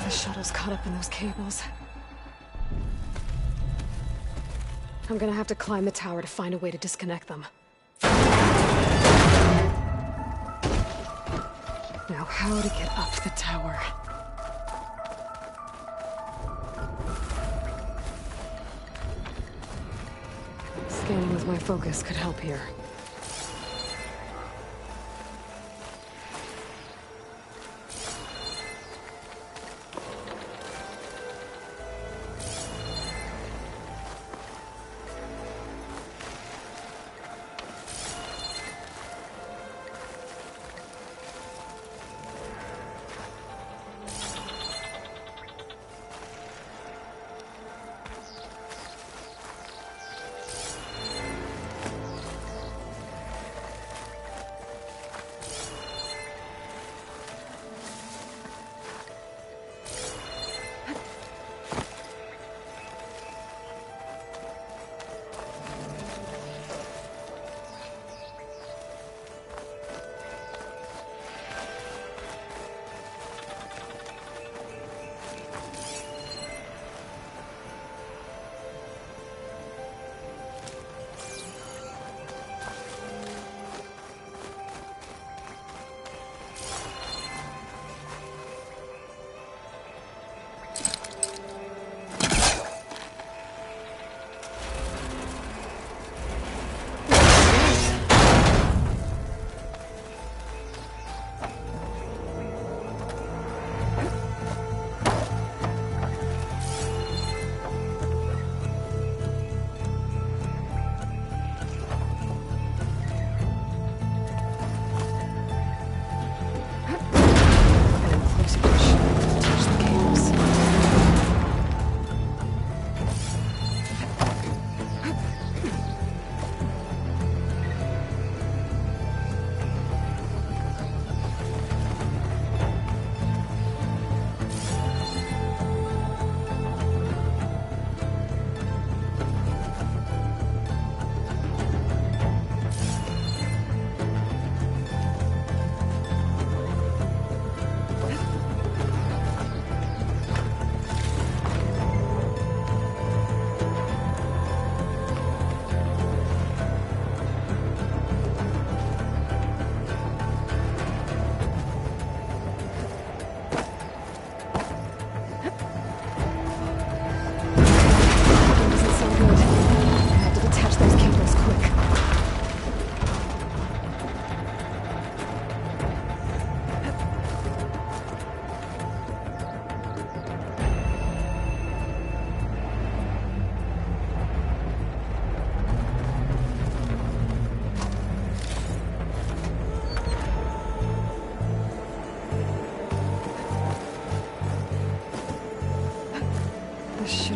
The shuttle's caught up in those cables. I'm gonna have to climb the tower to find a way to disconnect them. Now, how to get up the tower? Scanning with my focus could help here.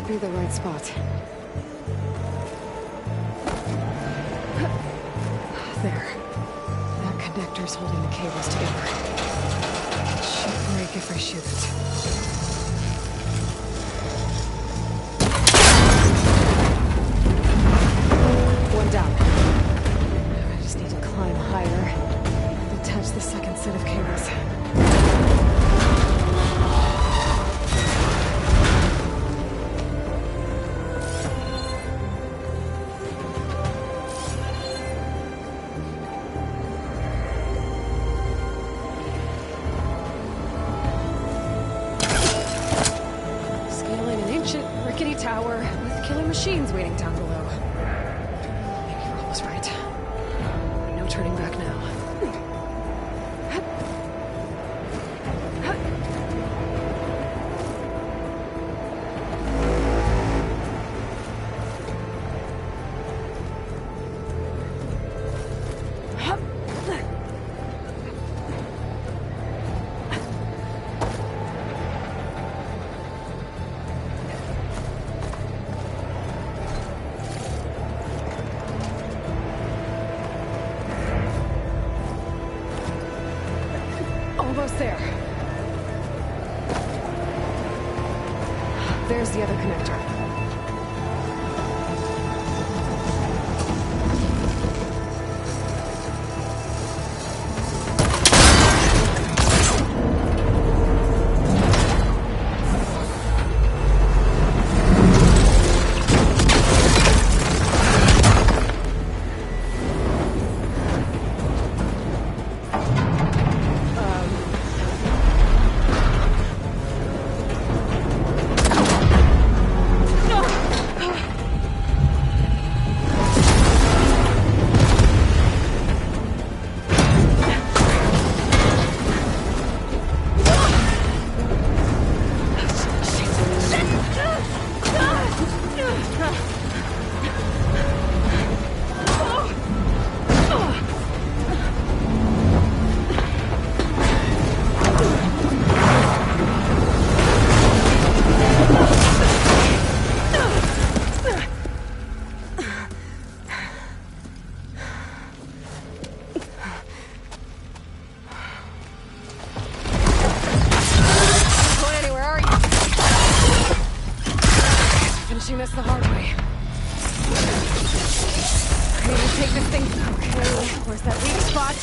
be the right spot. There. That connector's holding the cables together. It should break if I shoot it. One down. I just need to climb higher. Detach the second set of cables. Tower with killer machines waiting down below. Maybe Rob was right. No turning back now. Almost there. There's the other connector. This the hard way. I need to take this thing. Okay, where's that weak spot?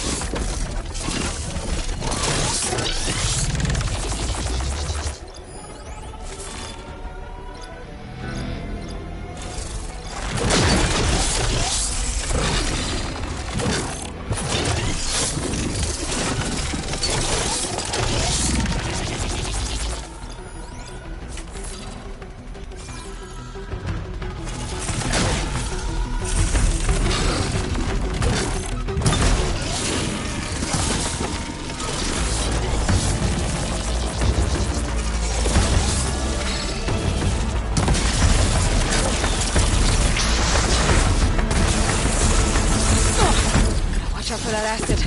Watch out for that acid.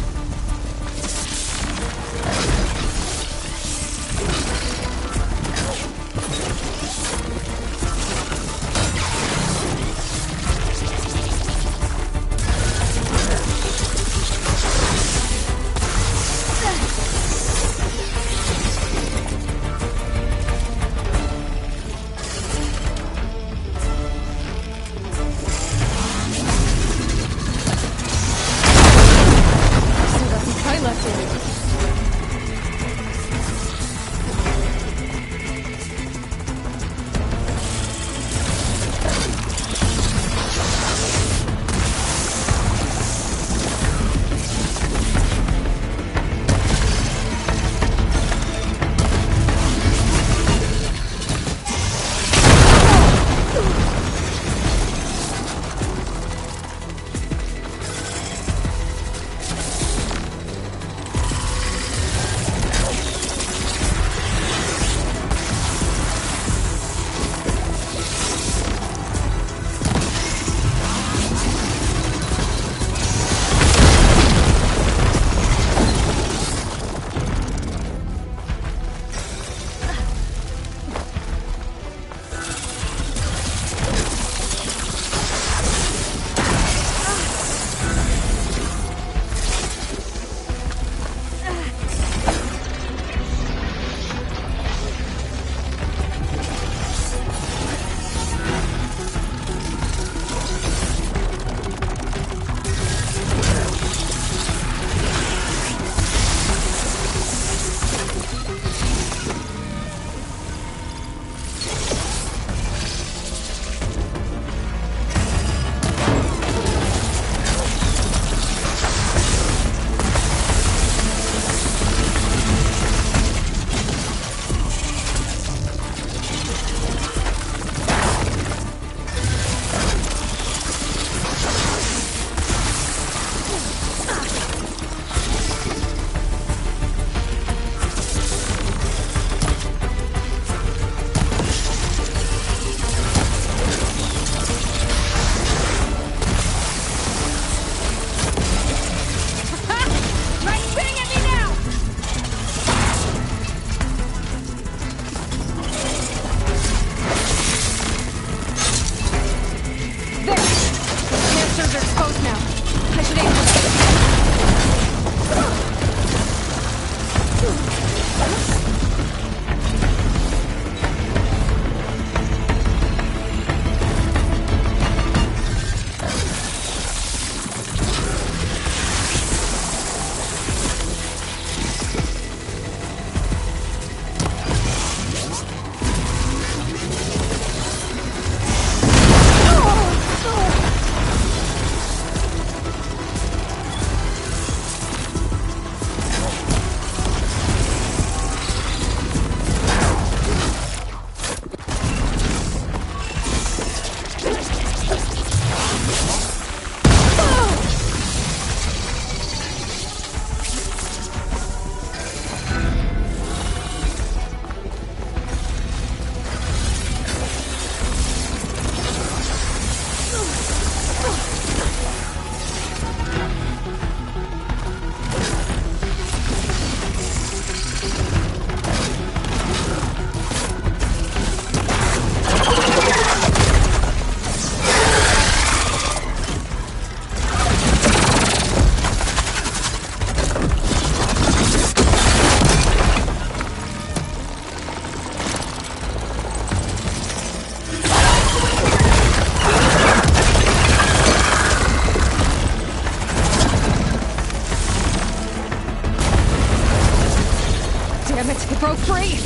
broke free!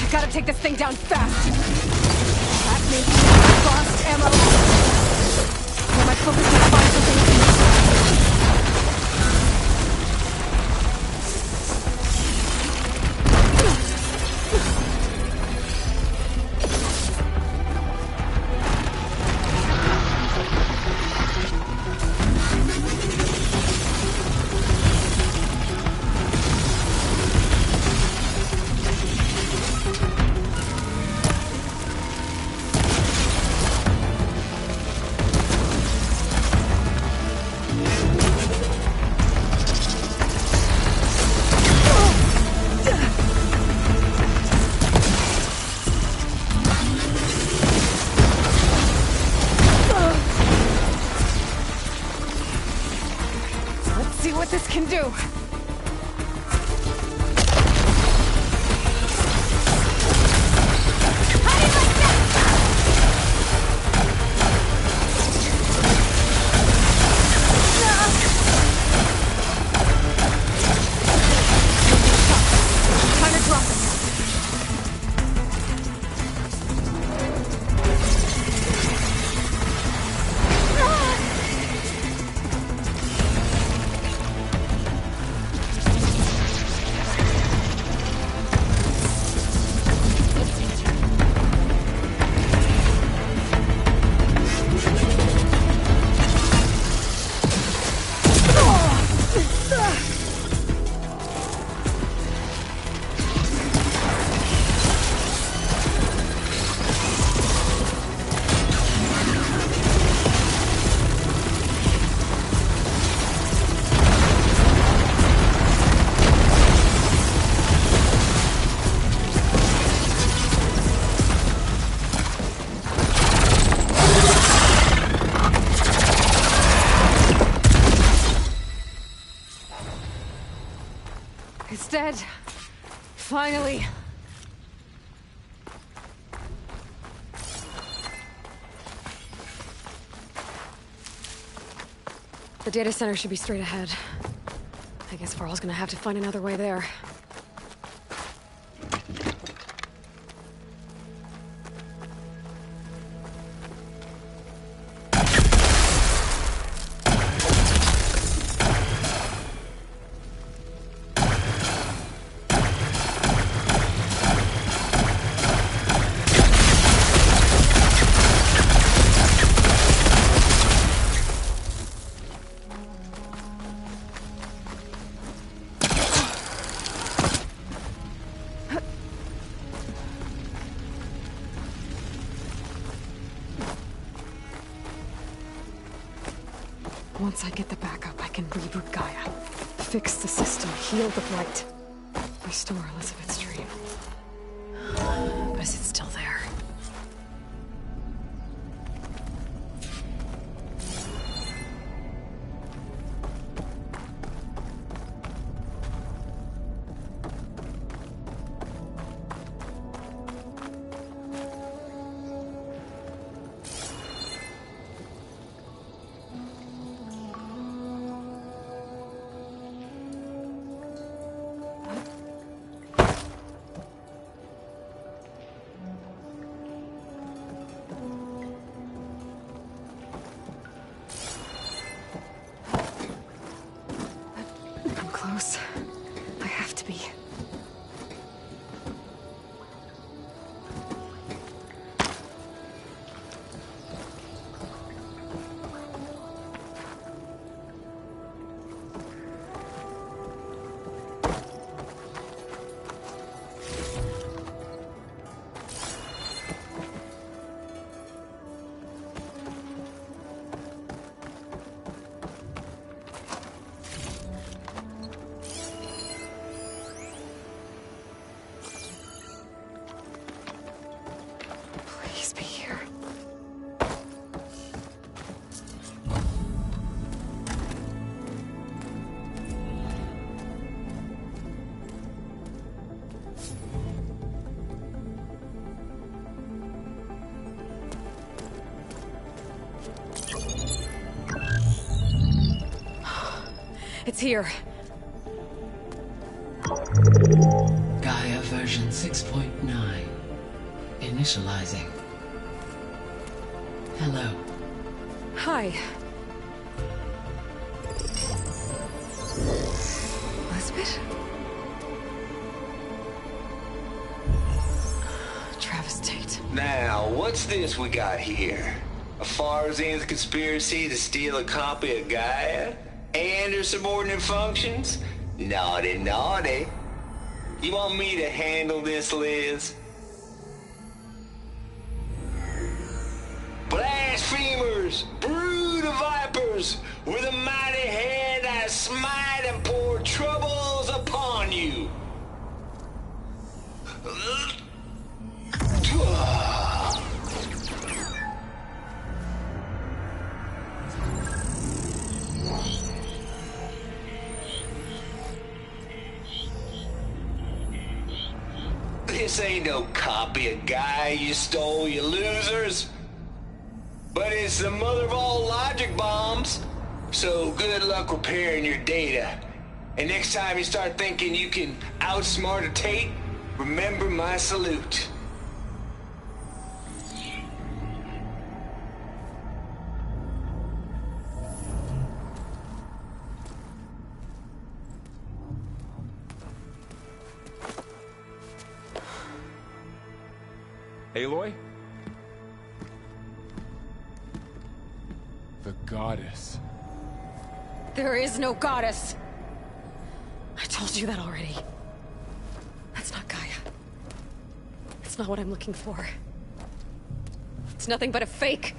I gotta take this thing down fast! That may be lost ammo! Or my focus to find something. What this can do. It's dead. Finally. The data center should be straight ahead. I guess Varl's gonna have to find another way there. Once I get the backup, I can reboot Gaia, fix the system, heal the blight, restore Elizabeth's dream. But is it still there? Close. I have to be. Please be here. It's here. Gaia version 6.9. Initializing. Hello. Hi. Elizabeth? Travis Tate. Now, what's this we got here? A Farzian's conspiracy to steal a copy of Gaia? And her subordinate functions? Naughty, naughty. You want me to handle this, Liz? Blasphemers! Brood of vipers! With a mighty hand I smite and pour troubles upon you! This ain't no copy of Gaia you stole, you losers. But it's the mother of all logic bombs. So good luck repairing your data. And next time you start thinking you can outsmart a Tate, remember my salute. Aloy? The goddess. There is no goddess. I told you that already. That's not Gaia. It's not what I'm looking for. It's nothing but a fake.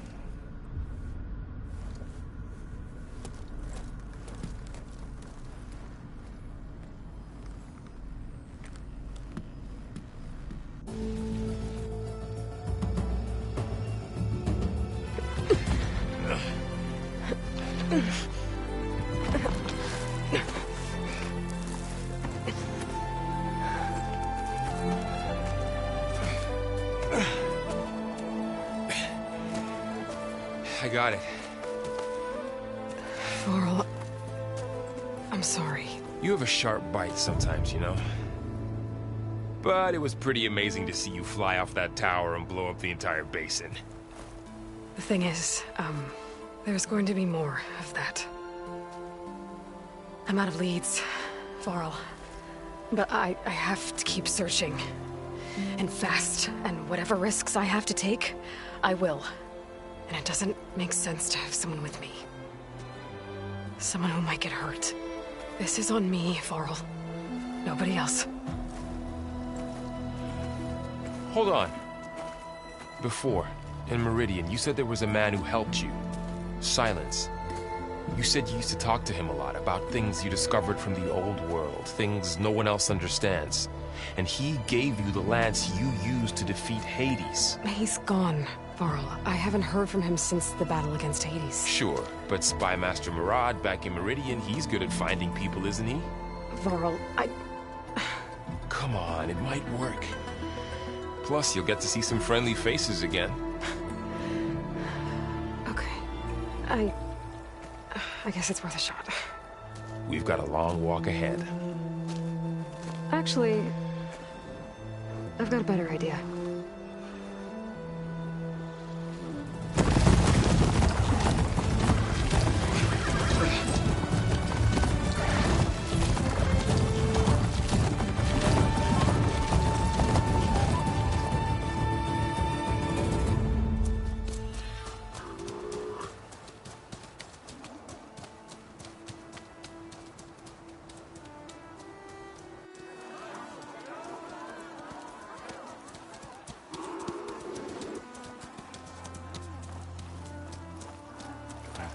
I got it. Varl, I'm sorry. You have a sharp bite sometimes, you know? But it was pretty amazing to see you fly off that tower and blow up the entire basin. The thing is, there's going to be more of that. I'm out of leads, Varl. But I have to keep searching. And fast, and whatever risks I have to take, I will. And it doesn't make sense to have someone with me. Someone who might get hurt. This is on me, Varl. Nobody else. Hold on. Before, in Meridian, you said there was a man who helped you. Silence. You said you used to talk to him a lot about things you discovered from the old world, things no one else understands. And he gave you the lance you used to defeat Hades. He's gone, Varl. I haven't heard from him since the battle against Hades. Sure, but Spy Master Murad back in Meridian, he's good at finding people, isn't he? Varl, Come on, it might work. Plus, you'll get to see some friendly faces again. Okay. I guess it's worth a shot. We've got a long walk ahead. Actually, I've got a better idea.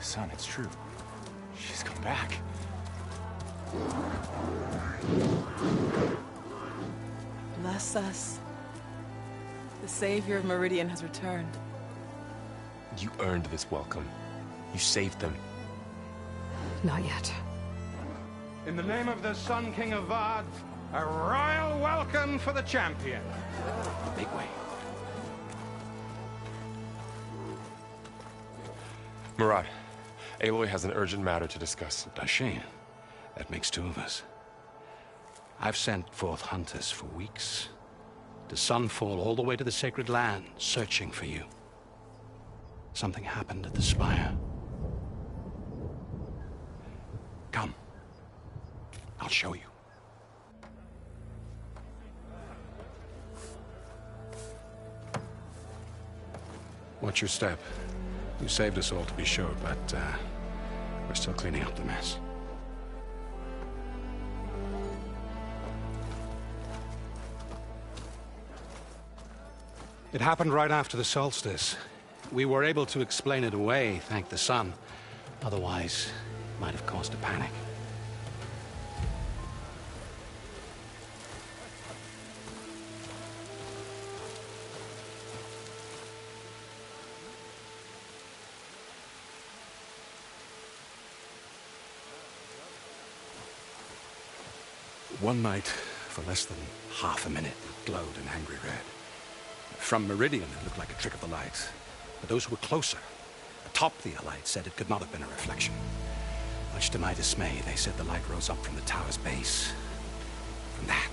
Son, it's true. She's come back. Bless us. The savior of Meridian has returned. You earned this welcome. You saved them. Not yet. In the name of the Sun King of Vard, a royal welcome for the champion. Make way. Murad, Aloy has an urgent matter to discuss. Does she? That makes two of us. I've sent forth hunters for weeks, to Sunfall all the way to the Sacred Land, searching for you. Something happened at the Spire. Come. I'll show you. Watch your step. You saved us all, to be sure, but we're still cleaning up the mess. It happened right after the solstice. We were able to explain it away, thank the sun. Otherwise, it might have caused a panic. One night, for less than half a minute, it glowed an angry red. From Meridian, it looked like a trick of the light. But those who were closer, atop the light, said it could not have been a reflection. Much to my dismay, they said the light rose up from the tower's base. From that.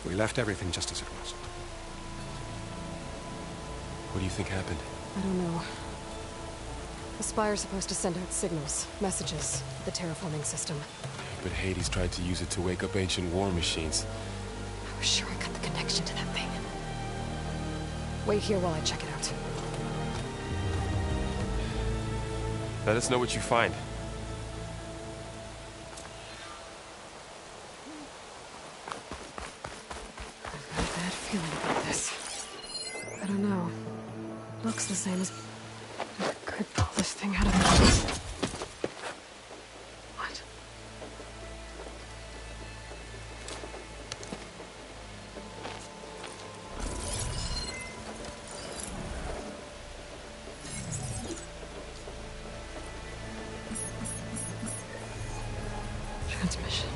We left everything just as it was. What do you think happened? I don't know. The Spire's supposed to send out signals, messages, the terraforming system. But Hades tried to use it to wake up ancient war machines. I was sure I got the connection to that thing. Wait here while I check it out. Let us know what you find. I've got a bad feeling about this. I don't know. Looks the same as... I could pull this thing out of it. What? Transmission.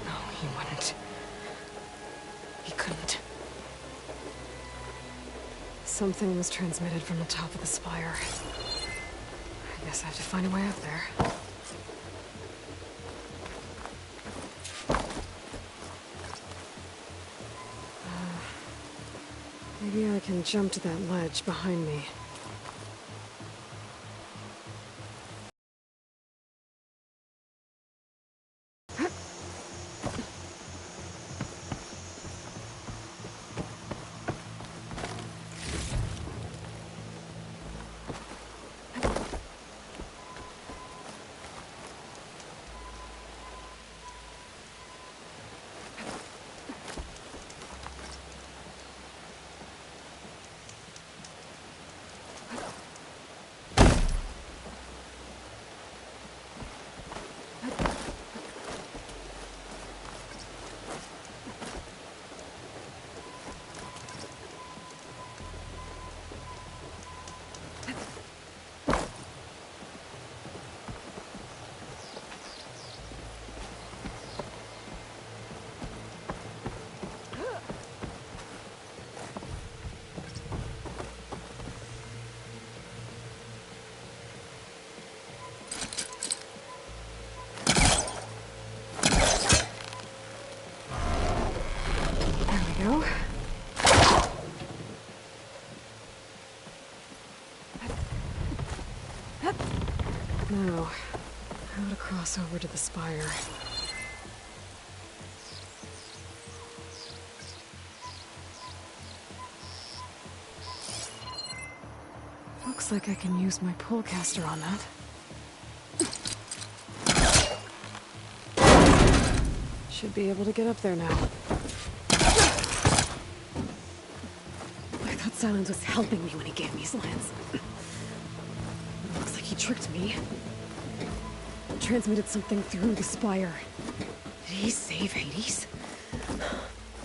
No, he wouldn't. He couldn't. Something was transmitted from the top of the spire. I guess I have to find a way up there. Maybe I can jump to that ledge behind me. Now, how to cross over to the spire. Looks like I can use my pullcaster on that. Should be able to get up there now. I thought Silence was helping me when he gave me his lance. Looks like he tricked me. Transmitted something through the spire. Did he save Hades?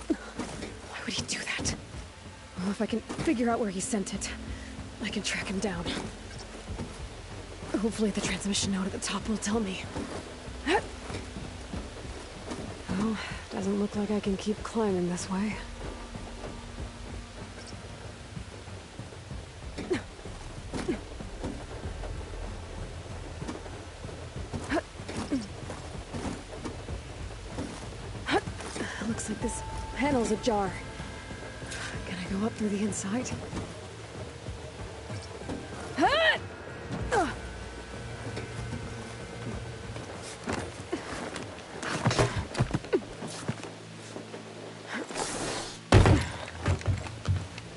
Why would he do that? Well, if I can figure out where he sent it, I can track him down. Oh, Hopefully the transmission node at the top will tell me. Well, doesn't look like I can keep climbing this way. Looks like this panel's ajar. Can I go up through the inside?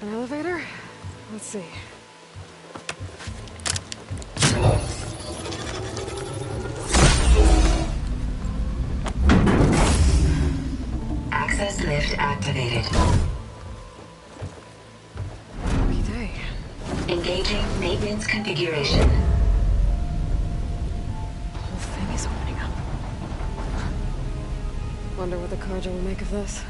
An elevator? Let's see. Access lift activated. Happy day. Engaging maintenance configuration. The whole thing is opening up. Wonder what the Carja will make of this.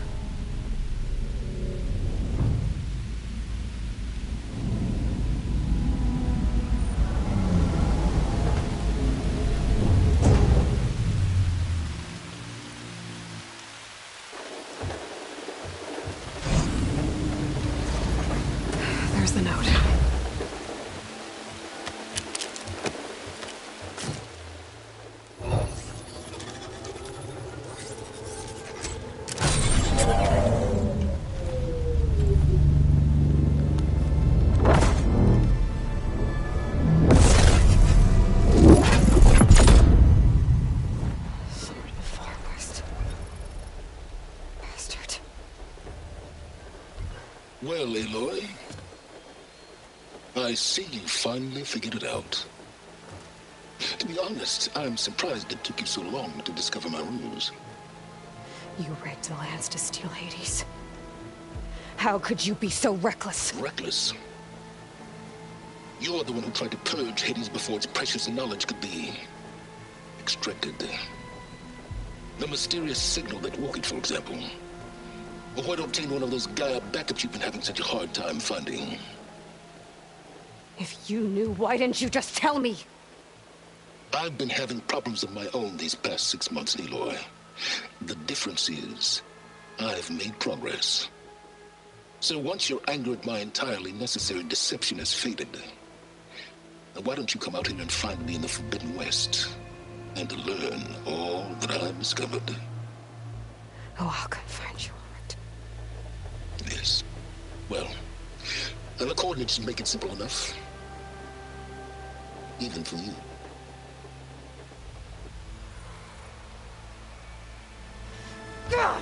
There's the note. Sword of the Far West. Bastard. Well, Aloy, I see you finally figured it out. To be honest, I'm surprised it took you so long to discover my ruse. You rigged the lands to steal Hades. How could you be so reckless? Reckless? You're the one who tried to purge Hades before its precious knowledge could be extracted. The mysterious signal that woke it, for example. Or why to obtain one of those Gaia backups you've been having such a hard time finding. If you knew, why didn't you just tell me? I've been having problems of my own these past 6 months, Aloy. The difference is, I've made progress. So once your anger at my entirely necessary deception has faded, why don't you come out here and find me in the Forbidden West, and learn all that I've discovered? Oh, I'll come find you, all right. Yes. Well, and the coordinates make it simple enough. Even for you. Gah!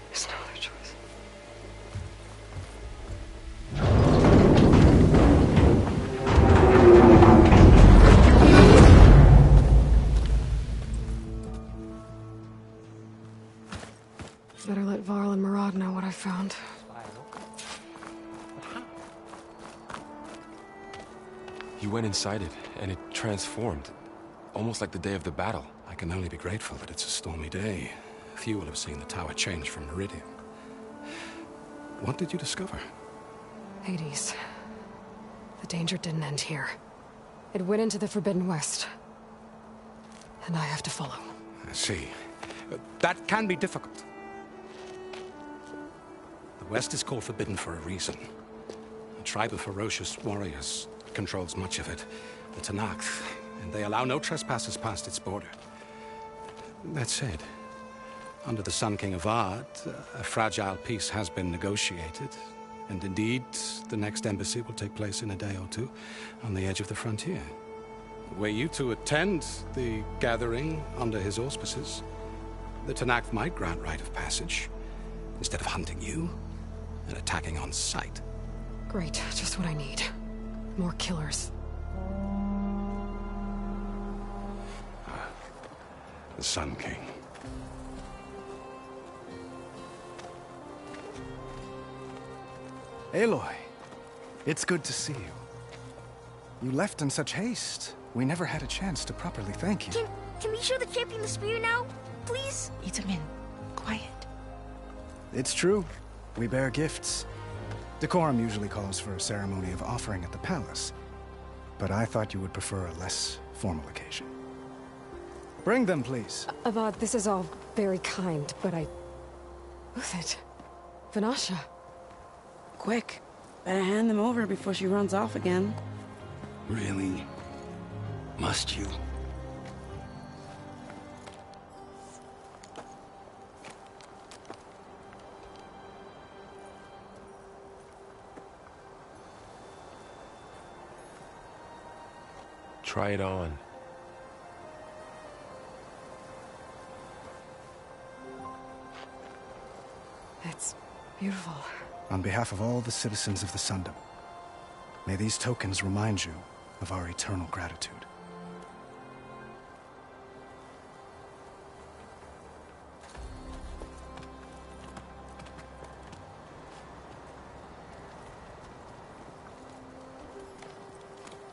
There's no other choice. Better let Varl and Murad know what I found. You went inside it, and it transformed. Almost like the day of the battle. I can only be grateful that it's a stormy day. Few will have seen the tower change from Meridian. What did you discover? Hades. The danger didn't end here. It went into the Forbidden West. And I have to follow. I see. That can be difficult. The West is called Forbidden for a reason. A tribe of ferocious warriors controls much of it, the Tenakth, and they allow no trespassers past its border. That said, under the Sun King of Ard, a fragile peace has been negotiated, and indeed, the next embassy will take place in a day or two on the edge of the frontier. Were you to attend the gathering under his auspices, the Tenakth might grant right of passage, instead of hunting you and attacking on sight. Great, just what I need. More killers. The Sun King. Aloy, it's good to see you. You left in such haste. We never had a chance to properly thank you. Can we show the champion the spear now? Please? Itamin, quiet. It's true. We bear gifts. Decorum usually calls for a ceremony of offering at the palace, but I thought you would prefer a less formal occasion. Bring them, please. Avad, this is all very kind, but Who's it? Vanasha. Quick. Better hand them over before she runs off again. Really? Must you? Try it on. It's beautiful. On behalf of all the citizens of the Sundom, may these tokens remind you of our eternal gratitude.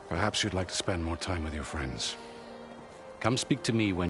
Perhaps you'd like to spend more time with your friends. Come speak to me when